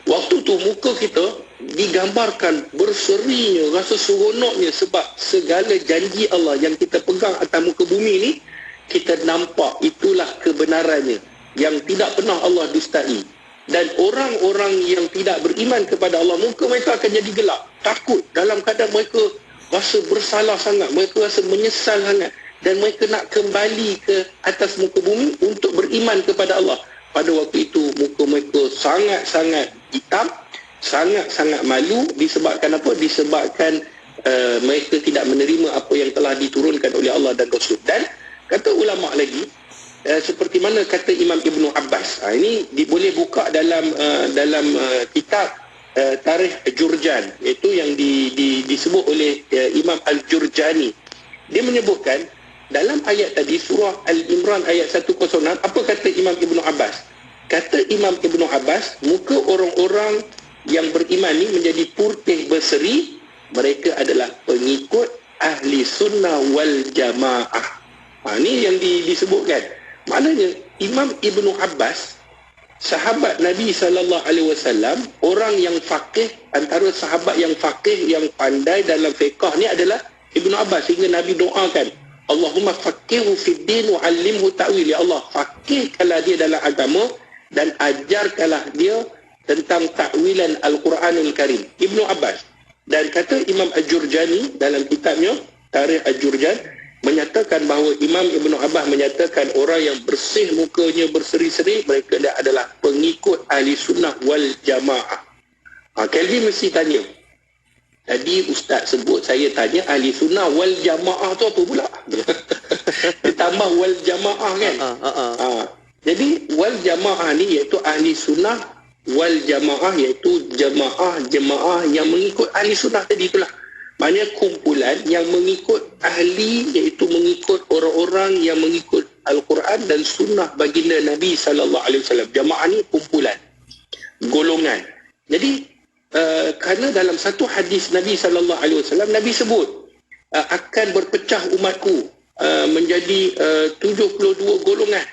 Speaker 5: Waktu tu muka kita digambarkan berserinya, rasa seronoknya sebab segala janji Allah yang kita pegang atas muka bumi ni, kita nampak itulah kebenarannya yang tidak pernah Allah dustai. Dan orang-orang yang tidak beriman kepada Allah, muka mereka akan jadi gelap, takut, dalam keadaan mereka rasa bersalah sangat, mereka rasa menyesal sangat, dan mereka nak kembali ke atas muka bumi untuk beriman kepada Allah. Pada waktu itu muka mereka sangat-sangat hitam, sangat-sangat malu. Disebabkan apa? Disebabkan mereka tidak menerima apa yang telah diturunkan oleh Allah dan Rasul. Dan kata ulama lagi, seperti mana kata Imam Ibnu Abbas, ini boleh buka dalam kitab Tarikh Jurjan, iaitu yang disebut oleh Imam Al-Jurjani. Dia menyebutkan dalam ayat tadi, surah Al-Imran ayat 106, apa kata Imam Ibnu Abbas? Kata Imam Ibnu Abbas, muka orang-orang yang beriman ni menjadi putih berseri, mereka adalah pengikut ahli sunnah wal jamaah. Ini yang disebutkan. Maknanya Imam Ibnu Abbas, sahabat Nabi SAW, orang yang faqih, antara sahabat yang faqih, yang pandai dalam fiqh ni adalah Ibnu Abbas, sehingga Nabi doakan, Allahumma faqihhu fid din wa 'allimhu ta'wil. Ya Allah, faqihkanlah dia dalam agama dan ajarkanlah dia tentang takwilan Al-Quranul Karim. Ibnu Abbas. Dan kata Imam Al-Jurjani dalam kitabnya Tarikh Al-Jurjan, menyatakan bahawa Imam Ibnu Abbas menyatakan orang yang bersih mukanya, berseri-seri, mereka adalah pengikut ahli sunnah wal jamaah. Kelvin mesti tanya, tadi Ustaz sebut, saya tanya ahli sunnah wal jamaah tu apa pula? Ditambah wal jamaah kan? Jadi wal jamaah ni iaitu ahli sunnah wal jamaah, iaitu jemaah yang mengikut ahli sunnah tadi itulah. Maknanya kumpulan yang mengikut ahli, iaitu mengikut orang-orang yang mengikut Al-Quran dan sunnah baginda Nabi SAW. Jamaah ni kumpulan, golongan. Jadi kerana dalam satu hadis Nabi SAW, Nabi sebut akan berpecah umatku menjadi 72 golongan.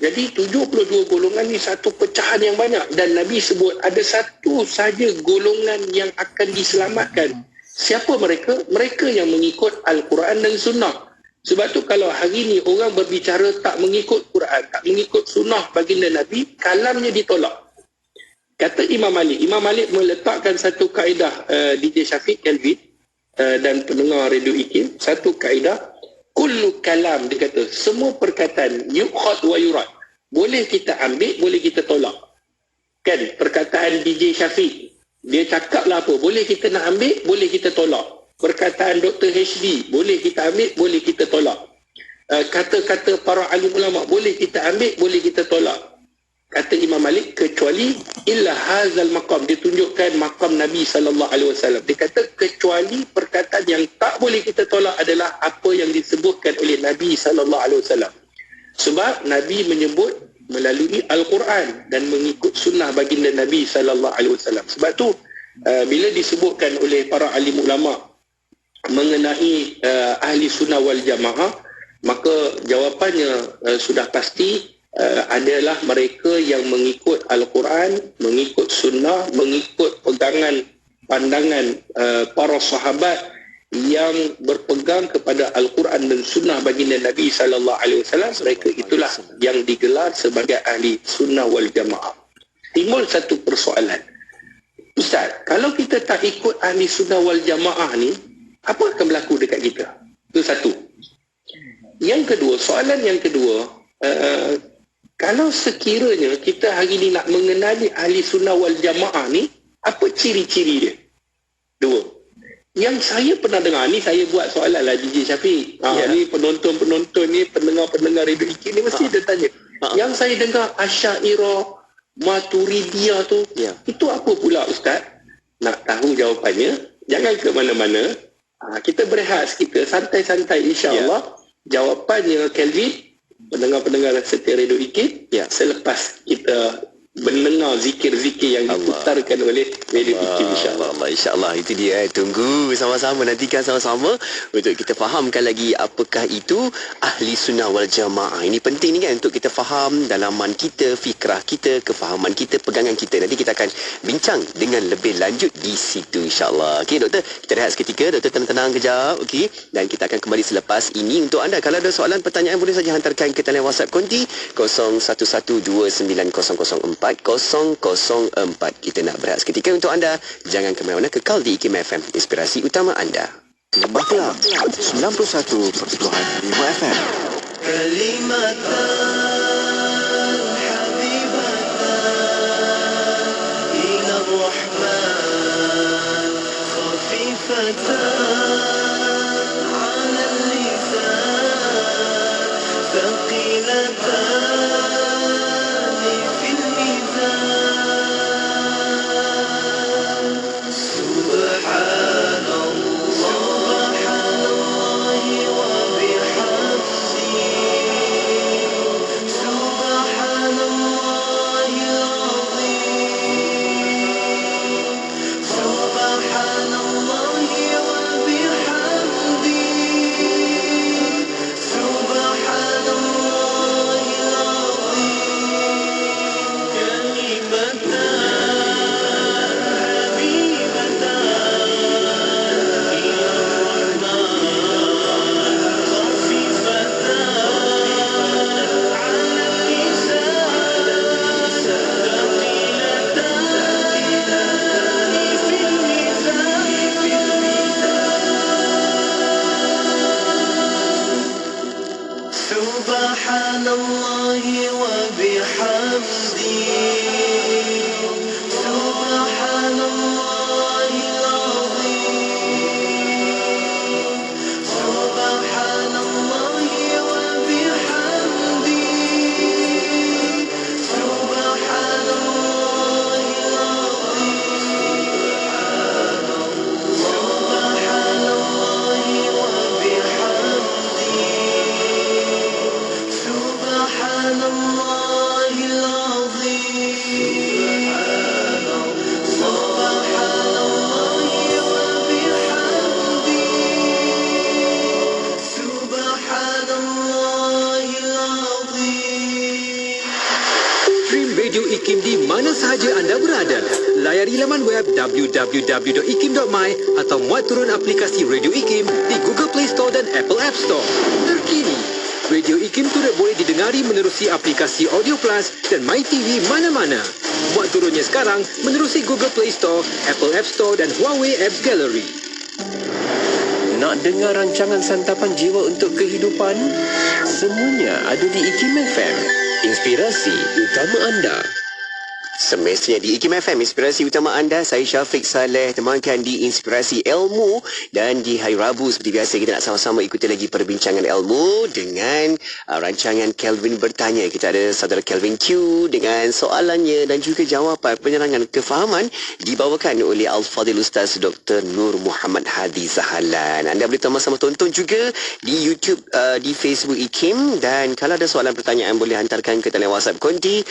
Speaker 5: Jadi 72 golongan ni satu pecahan yang banyak, dan Nabi sebut ada satu saja golongan yang akan diselamatkan. Siapa mereka? Mereka yang mengikut Al-Quran dan Sunnah. Sebab tu kalau hari ni orang berbicara tak mengikut Quran, tak mengikut Sunnah baginda Nabi, kalamnya ditolak. Kata Imam Malik meletakkan satu kaedah, DJ Syafiq, Kelvin dan pendengar Radio IKIM, satu kaedah, kullu kalam, dia kata semua perkataan yukhad wa yurad, boleh kita ambil, boleh kita tolak. Kan perkataan DJ Syafiq, dia cakap lah apa, boleh kita nak ambil, boleh kita tolak. Perkataan Dr. HD, boleh kita ambil, boleh kita tolak. Kata-kata para alim ulama, boleh kita ambil, boleh kita tolak. Kata Imam Malik, kecuali illa hazal maqam, dia tunjukkan maqam Nabi SAW. Dia kata kecuali perkataan yang tak boleh kita tolak adalah apa yang disebutkan oleh Nabi SAW. Sebab Nabi menyebut melalui Al-Quran dan mengikut sunnah baginda Nabi SAW. Sebab tu bila disebutkan oleh para alim ulama mengenai ahli sunnah wal jamaah, maka jawapannya sudah pasti adalah mereka yang mengikut Al-Quran, mengikut sunnah, mengikut pegangan pandangan para sahabat yang berpegang kepada Al-Quran dan sunnah baginda Nabi SAW. Mereka itulah yang digelar sebagai ahli sunnah wal jamaah. Timbul satu persoalan, Ustaz, kalau kita tak ikut ahli sunnah wal jamaah ni, apa akan berlaku dekat kita? Itu satu. Yang kedua, soalan yang kedua, kalau sekiranya kita hari ni nak mengenali ahli sunnah wal jamaah ni, apa ciri-ciri dia? Dua. Yang saya pernah dengar ni, saya buat soalan lah DJ Syafiq. Ni penonton-penonton ni, pendengar-pendengar Radio IKIM ni mesti dia tanya. Yang saya dengar Asy'ariyah, Maturidiyah tu, itu apa pula Ustaz? Nak tahu jawapannya, jangan ke mana-mana. Kita berehat sikit, santai-santai, insya-Allah. Jawapannya Kelvin, pendengar-pendengar setia Radio IKIM, selepas kita
Speaker 11: mendengar zikir-zikir yang diputarkan oleh Radio IKIM, insya-Allah.
Speaker 9: InsyaAllah itu dia. Tunggu sama-sama, nantikan sama-sama untuk kita fahamkan lagi apakah itu ahli sunnah wal jamaah. Ini penting ni kan untuk kita faham dalaman kita, fikrah kita, kefahaman kita, pegangan kita. Nanti kita akan bincang dengan lebih lanjut di situ, insyaAllah. Okey doktor, kita rehat seketika. Doktor tenang-tenang kejap. Okey, dan kita akan kembali selepas ini. Untuk anda, kalau ada soalan, pertanyaan, boleh saja hantarkan ke talian WhatsApp konti 01129004. Kita nak berehat seketika. Untuk anda, jangan ke mana-mana, kekal di IKIM FM, inspirasi utama anda.
Speaker 2: Lembah Kelang 91.5 FM.
Speaker 7: Kalimatan habibatan ila rahman khafifatan ala lisan thaqilatan fil mizan
Speaker 12: Layari laman web www.ikim.my atau muat turun aplikasi Radio IKIM di Google Play Store dan Apple App Store. Terkini, Radio IKIM turut boleh didengari menerusi aplikasi Audio Plus dan MyTV mana-mana. Muat turunnya sekarang menerusi Google Play Store, Apple App Store dan Huawei Apps Gallery.
Speaker 8: Nak dengar rancangan santapan jiwa untuk kehidupan? Semuanya ada di IKIM FM. Inspirasi utama anda.
Speaker 9: Semestinya di IKIM FM, inspirasi utama anda. Saya Syafiq Saleh, temankan di Inspirasi Ilmu. Dan di hari Rabu seperti biasa, kita nak sama-sama ikuti lagi perbincangan ilmu dengan rancangan Kelvin Bertanya. Kita ada saudara Kelvin Q dengan soalannya dan juga jawapan penerangan kefahaman dibawakan oleh Al-Fadhil Ustaz Dr. Nur Muhammad Hadi Zahalan. Anda boleh sama-sama tonton juga di YouTube, di Facebook IKIM. Dan kalau ada soalan pertanyaan, boleh hantarkan ke talian WhatsApp konti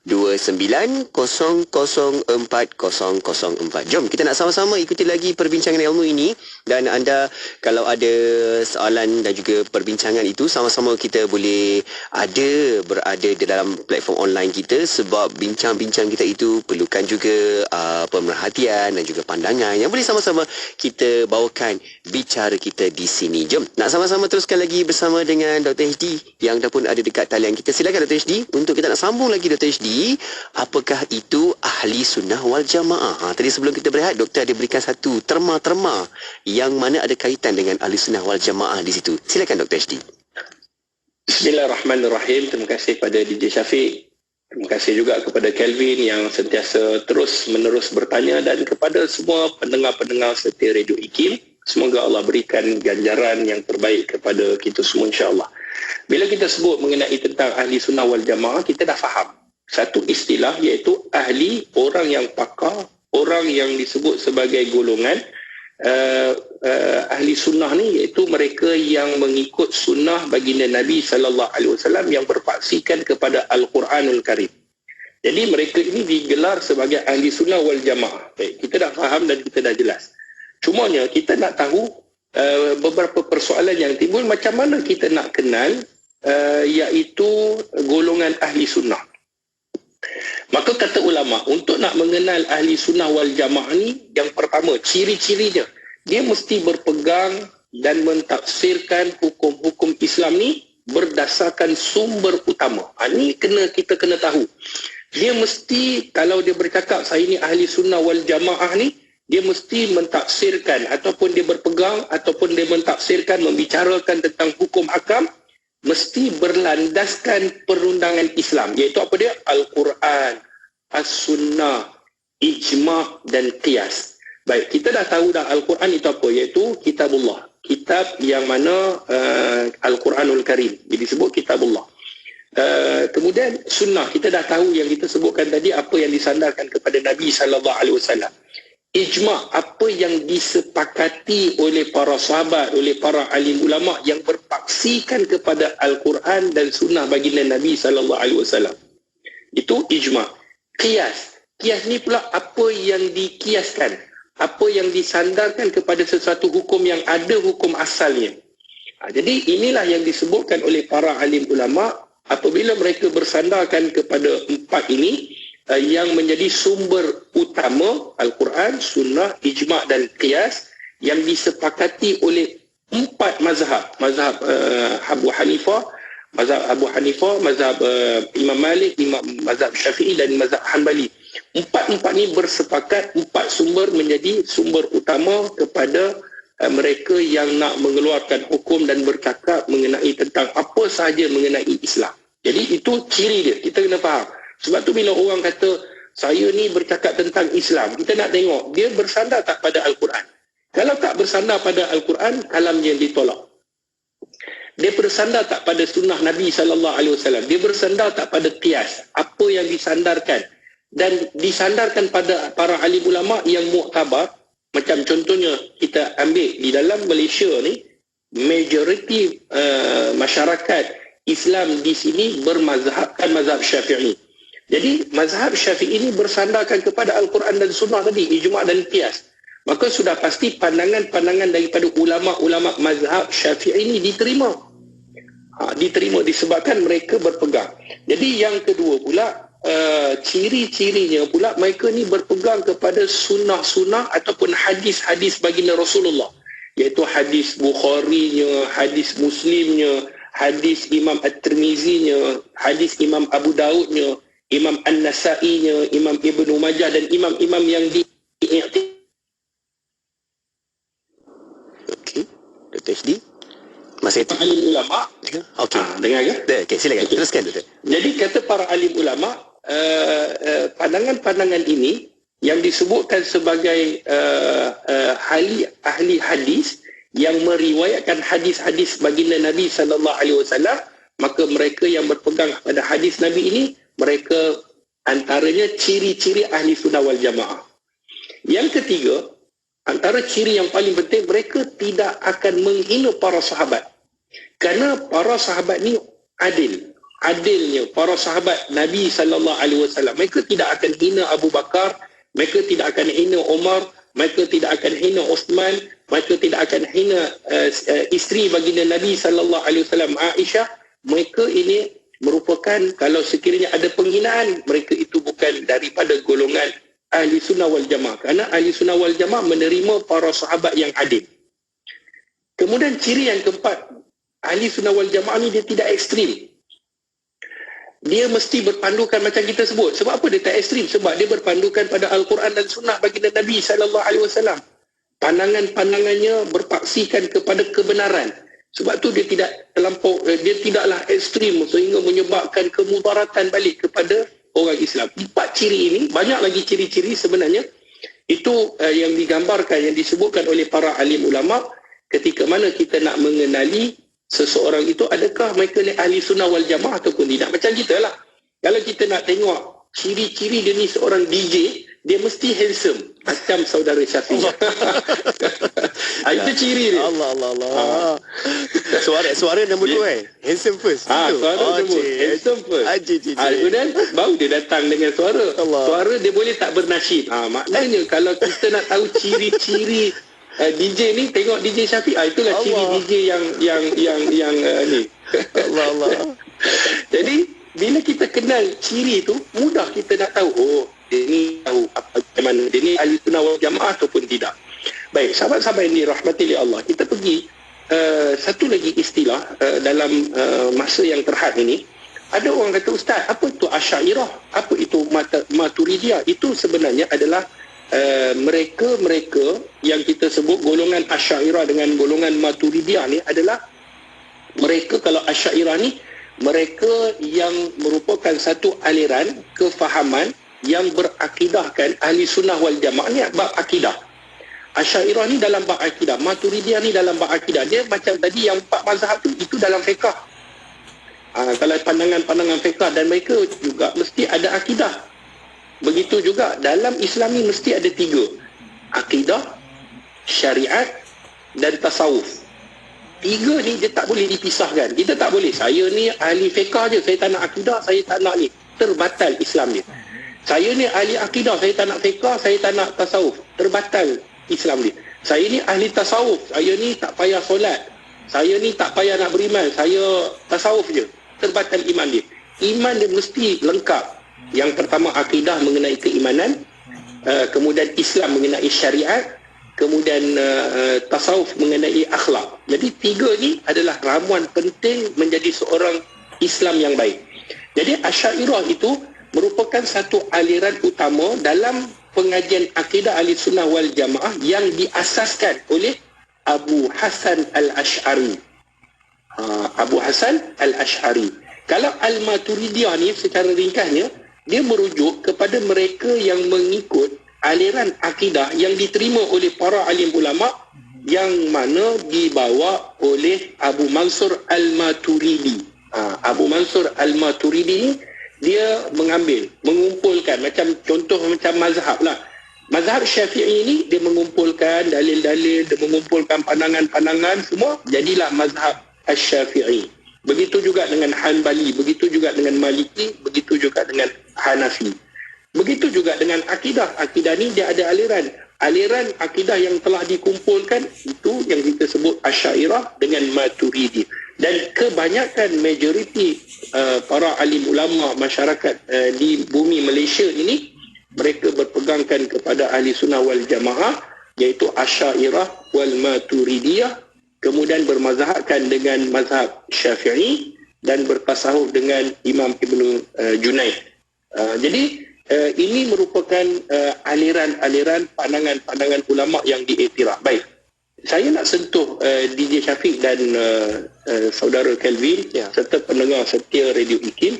Speaker 9: 01129004. Jom kita nak sama-sama ikuti lagi perbincangan ilmu ini. Dan anda kalau ada soalan dan juga perbincangan itu, sama-sama kita boleh berada di dalam platform online kita. Sebab bincang-bincang kita itu perlukan juga pemerhatian dan juga pandangan yang boleh sama-sama kita bawakan bicara kita di sini. Jom nak sama-sama teruskan lagi bersama dengan Dr. HD yang dah pun ada dekat talian kita. Silakan Dr. HD untuk kita nak sambung lagi. Dr. HD, apakah itu ahli sunnah wal jamaah? Tadi sebelum kita berehat, doktor ada berikan satu terma-terma yang mana ada kaitan dengan ahli sunnah wal jamaah di situ. Silakan Dr. HD.
Speaker 11: Bismillahirrahmanirrahim. Terima kasih pada DJ Syafiq. Terima kasih juga kepada Kelvin yang sentiasa terus-menerus bertanya, dan kepada semua pendengar-pendengar setia Radio IKIM. Semoga Allah berikan ganjaran yang terbaik kepada kita semua, insya-Allah. Bila kita sebut mengenai tentang ahli sunnah wal jamaah, kita dah faham satu istilah, iaitu ahli, orang yang pakar, orang yang disebut sebagai golongan ahli sunnah ni, iaitu mereka yang mengikut sunnah baginda Nabi sallallahu alaihi wasallam yang berpaksikan kepada Al-Quranul Karim.
Speaker 5: Jadi mereka ini digelar sebagai ahli sunnah wal jamaah. Baik, kita dah faham dan kita dah jelas. Cumanya kita nak tahu beberapa persoalan yang timbul, macam mana kita nak kenal iaitu golongan ahli sunnah. Maka kata ulama, untuk nak mengenal ahli sunnah wal jamaah ni, yang pertama, ciri-cirinya, dia mesti berpegang dan mentafsirkan hukum-hukum Islam ni berdasarkan sumber utama. Ini kita kena tahu. Dia mesti, kalau dia bercakap saya ni ahli sunnah wal jamaah ni, dia mesti mentafsirkan ataupun dia berpegang ataupun dia mentafsirkan, membicarakan tentang hukum hakam, mesti berlandaskan perundangan Islam, iaitu apa dia? Al-Quran, As-Sunnah, Ijma' dan Qiyas. Baik, kita dah tahu dah Al-Quran itu apa, iaitu Kitabullah, kitab yang mana Al-Quranul Karim, jadi disebut Kitabullah. Kemudian Sunnah, kita dah tahu yang kita sebutkan tadi, apa yang disandarkan kepada Nabi SAW. Ijma', apa yang disepakati oleh para sahabat, oleh para alim ulama yang berpaksikan kepada Al-Quran dan Sunnah baginda Nabi SAW. Itu ijma'. Qiyas. Qiyas ni pula apa yang dikiaskan, apa yang disandarkan kepada sesuatu hukum yang ada hukum asalnya. Jadi inilah yang disebutkan oleh para alim ulama apabila mereka bersandarkan kepada empat ini yang menjadi sumber utama, Al-Quran, Sunnah, Ijma' dan Qiyas, yang disepakati oleh empat mazhab. Mazhab Abu Hanifah, mazhab Imam Malik, mazhab Syafi'i dan mazhab Hanbali. Empat-empat ni bersepakat, empat sumber menjadi sumber utama kepada mereka yang nak mengeluarkan hukum dan bercakap mengenai tentang apa sahaja mengenai Islam. Jadi itu ciri dia, kita kena faham. Sebab tu bila orang kata saya ni bercakap tentang Islam, kita nak tengok dia bersandar tak pada Al-Quran. Kalau tak bersandar pada Al-Quran, kalamnya ditolak. Dia bersandar tak pada sunnah Nabi SAW. Dia bersandar tak pada qiyas, apa yang disandarkan. Dan disandarkan pada para alim ulama yang muktabar. Macam contohnya kita ambil di dalam Malaysia ni, majoriti masyarakat Islam di sini bermazhabkan mazhab Syafi'i. Jadi mazhab Syafi'i ini bersandarkan kepada Al-Quran dan Sunnah tadi, Ijma' dan Qiyas. Maka sudah pasti pandangan-pandangan daripada ulama-ulama mazhab Syafi'i ini diterima. Diterima disebabkan mereka berpegang. Jadi yang kedua pula, ciri-cirinya pula mereka ni berpegang kepada sunnah-sunnah ataupun hadis-hadis baginda Rasulullah. Iaitu hadis Bukharinya, hadis Muslimnya, hadis Imam At-Tirmizinya, hadis Imam Abu Daudnya, Imam An-Nasa'inya, Imam Ibnu Majah dan imam-imam yang diiktiraf.
Speaker 9: Okey, Dr. HD. Masih itu
Speaker 5: alim ulama.
Speaker 9: Okey.
Speaker 5: Dengar ke?
Speaker 9: Okey, silakan. Teruskan, Dr.
Speaker 5: Jadi kata para alim ulama, pandangan-pandangan ini yang disebutkan sebagai ahli hadis yang meriwayatkan hadis-hadis baginda Nabi SAW, maka mereka yang berpegang pada hadis Nabi ini, mereka antaranya ciri-ciri ahli sunnah wal jamaah. Yang ketiga, antara ciri yang paling penting, mereka tidak akan menghina para sahabat. Kerana para sahabat ni adil. Adilnya para sahabat Nabi SAW. Mereka tidak akan hina Abu Bakar, mereka tidak akan hina Umar, mereka tidak akan hina Uthman, mereka tidak akan hina isteri baginda Nabi SAW, Aisyah. Mereka ini merupakan, kalau sekiranya ada penghinaan, mereka itu bukan daripada golongan ahli sunnah wal jamaah. Kerana ahli sunnah wal jamaah menerima para sahabat yang adil. Kemudian ciri yang keempat, ahli sunnah wal jamaah ni dia tidak ekstrim. Dia mesti berpandukan macam kita sebut. Sebab apa dia tak ekstrim? Sebab dia berpandukan pada Al-Quran dan Sunnah baginda Nabi SAW. Pandangan-pandangannya berpaksikan kepada kebenaran. Sebab tu dia tidak terlampau, dia tidaklah ekstrim sehingga menyebabkan kemudaratan balik kepada orang Islam. Empat ciri ini, banyak lagi ciri-ciri sebenarnya. Itu yang digambarkan, yang disebutkan oleh para alim ulama ketika mana kita nak mengenali seseorang itu, adakah mereka ni ahli sunnah wal jamaah ataupun tidak. Macam kita lah. Kalau kita nak tengok ciri-ciri dia ni seorang DJ, dia mesti handsome macam saudara Syafiq. Itu ciri dia.
Speaker 9: Allah. Suara nombor 2 handsome first.
Speaker 5: Suara nombor handsome first. Kemudian baru dia datang dengan suara. Suara dia boleh tak bernasyid. Maknanya kalau kita nak tahu ciri-ciri DJ ni, tengok DJ Syafiq. Itulah ciri DJ yang ni. Allah. Jadi bila kita kenal ciri tu, mudah kita nak tahu, dia ni tahu apa mana, dia ni ahli sunnah wal jamaah ataupun tidak. Baik, sahabat-sahabat ini rahmati Allah, kita pergi satu lagi istilah dalam masa yang terhad ini. Ada orang kata, Ustaz, apa itu Asy'ariyah? Apa itu Maturidiyah? Itu sebenarnya adalah mereka-mereka yang kita sebut golongan Asy'ariyah dengan golongan Maturidiyah ni adalah mereka, kalau Asy'ariyah ni mereka yang merupakan satu aliran kefahaman yang berakidahkan ahli sunnah wal jamaah ni bab akidah. Asy'ariyah ni dalam bab akidah, Maturidiyah ni dalam bab akidah. Dia macam tadi yang 4 mazhab tu, itu dalam fiqh. Kalau pandangan-pandangan fiqh, dan mereka juga mesti ada akidah. Begitu juga dalam Islam ni mesti ada 3. Akidah, syariat dan tasawuf. 3 ni dia tak boleh dipisahkan. Kita tak boleh, saya ni ahli fiqh je, saya tak nak akidah, saya tak nak ni. Terbatal Islam dia. Saya ni ahli akidah, saya tak nak fiqh, saya tak nak tasawuf. Terbatal Islam dia. Saya ni ahli tasawuf, saya ni tak payah solat, saya ni tak payah nak beriman, saya tasawuf je. Terbatal iman dia. Iman dia mesti lengkap. Yang pertama akidah mengenai keimanan, kemudian Islam mengenai syariat, kemudian tasawuf mengenai akhlak. Jadi 3 ni adalah ramuan penting menjadi seorang Islam yang baik. Jadi Asy'ariyah itu merupakan satu aliran utama dalam pengajian akidah ahli sunnah wal jamaah yang diasaskan oleh Abu Hasan al-Asy'ari. Abu Hasan al-Asy'ari. Kalau Al-Maturidiyah ni secara ringkasnya, dia merujuk kepada mereka yang mengikut aliran akidah yang diterima oleh para alim ulama yang mana dibawa oleh Abu Mansur al-Maturidi. Abu Mansur al-Maturidi ni dia mengumpulkan macam contoh macam mazhab lah. Mazhab Syafi'i ni dia mengumpulkan dalil-dalil, dia mengumpulkan pandangan-pandangan, semua jadilah mazhab Asy-Syafi'i. Begitu juga dengan Hanbali, begitu juga dengan Maliki, begitu juga dengan Hanafi. Begitu juga dengan akidah. Akidah ni dia ada aliran. Aliran akidah yang telah dikumpulkan itu yang kita sebut Asy'ariyah dengan Maturidi. Dan kebanyakan majoriti para alim ulama masyarakat di bumi Malaysia ini, mereka berpegangkan kepada ahli sunnah wal jamaah, iaitu Asy'ariyah wal Maturidiyah, kemudian bermazhabkan dengan mazhab Syafi'i dan bertasawuf dengan Imam Ibnu Junaid. Jadi ini merupakan aliran-aliran pandangan-pandangan ulama yang diiktiraf. Baik, saya nak sentuh DJ Syafiq dan saudara Kelvin serta pendengar setia Radio IKIM.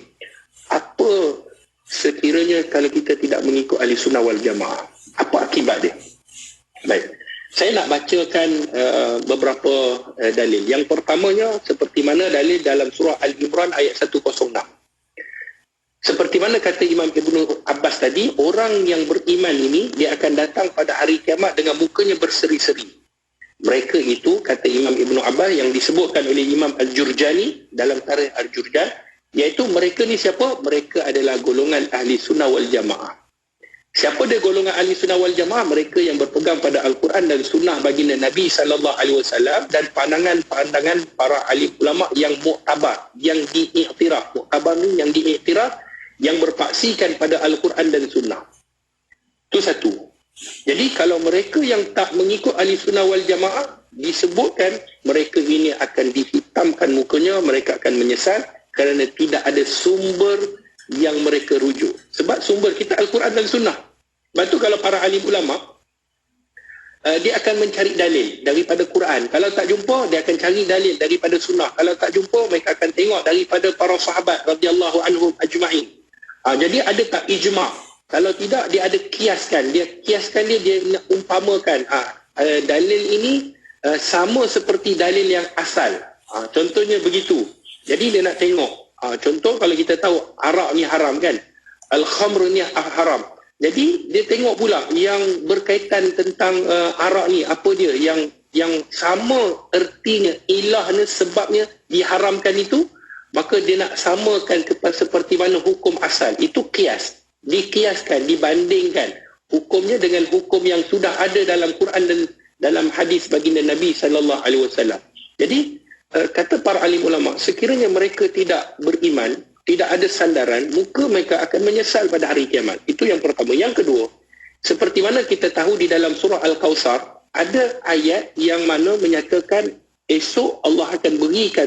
Speaker 5: Apa sekiranya kalau kita tidak mengikut ahli sunnah wal jamaah, apa akibat dia? Baik, saya nak bacakan beberapa dalil. Yang pertamanya seperti mana dalil dalam surah Al-Imran ayat 106. Seperti mana kata Imam Ibnu Abbas tadi, orang yang beriman ini dia akan datang pada hari kiamat dengan mukanya berseri-seri. Mereka itu, kata Imam Ibnu Abbas yang disebutkan oleh Imam Al-Jurjani dalam Tarikh Al-Jurjan, iaitu mereka ni siapa? Mereka adalah golongan ahli sunnah wal jamaah. Siapa dia golongan ahli sunnah wal jamaah? Mereka yang berpegang pada Al-Quran dan sunnah baginda Nabi SAW dan pandangan-pandangan para alim ulama yang muktabar, yang diiktiraf. Muktabar ni yang diiktiraf, yang berpaksikan pada Al-Quran dan sunnah. Itu satu. Jadi kalau mereka yang tak mengikut ahli sunnah wal jamaah, disebutkan mereka ini akan dihitamkan mukanya, mereka akan menyesal kerana tidak ada sumber yang mereka rujuk. Sebab sumber kita Al-Quran dan sunnah. Lepas tu kalau para alim ulama, dia akan mencari dalil daripada Quran. Kalau tak jumpa, dia akan cari dalil daripada sunnah. Kalau tak jumpa, mereka akan tengok daripada para sahabat radhiyallahu anhum ajma'in. Jadi ada tak ijma'? Kalau tidak, dia ada kiaskan. Dia kiaskan dia nak umpamakan. Dalil ini sama seperti dalil yang asal. Contohnya begitu. Jadi dia nak tengok. Contoh kalau kita tahu arak ni haram kan? Al-khamr ni haram. Jadi dia tengok pula yang berkaitan tentang arak ni, apa dia yang sama ertinya, ilahnya, sebabnya diharamkan itu, maka dia nak samakan kepada seperti mana hukum asal. Itu kias. Dikiaskan, dibandingkan hukumnya dengan hukum yang sudah ada dalam Quran dan dalam hadis baginda Nabi SAW. Jadi kata para alim ulama, sekiranya mereka tidak beriman, tidak ada sandaran, maka mereka akan menyesal pada hari kiamat. Itu yang pertama. Yang kedua, seperti mana kita tahu di dalam surah Al-Kawthar, ada ayat yang mana menyatakan esok Allah akan berikan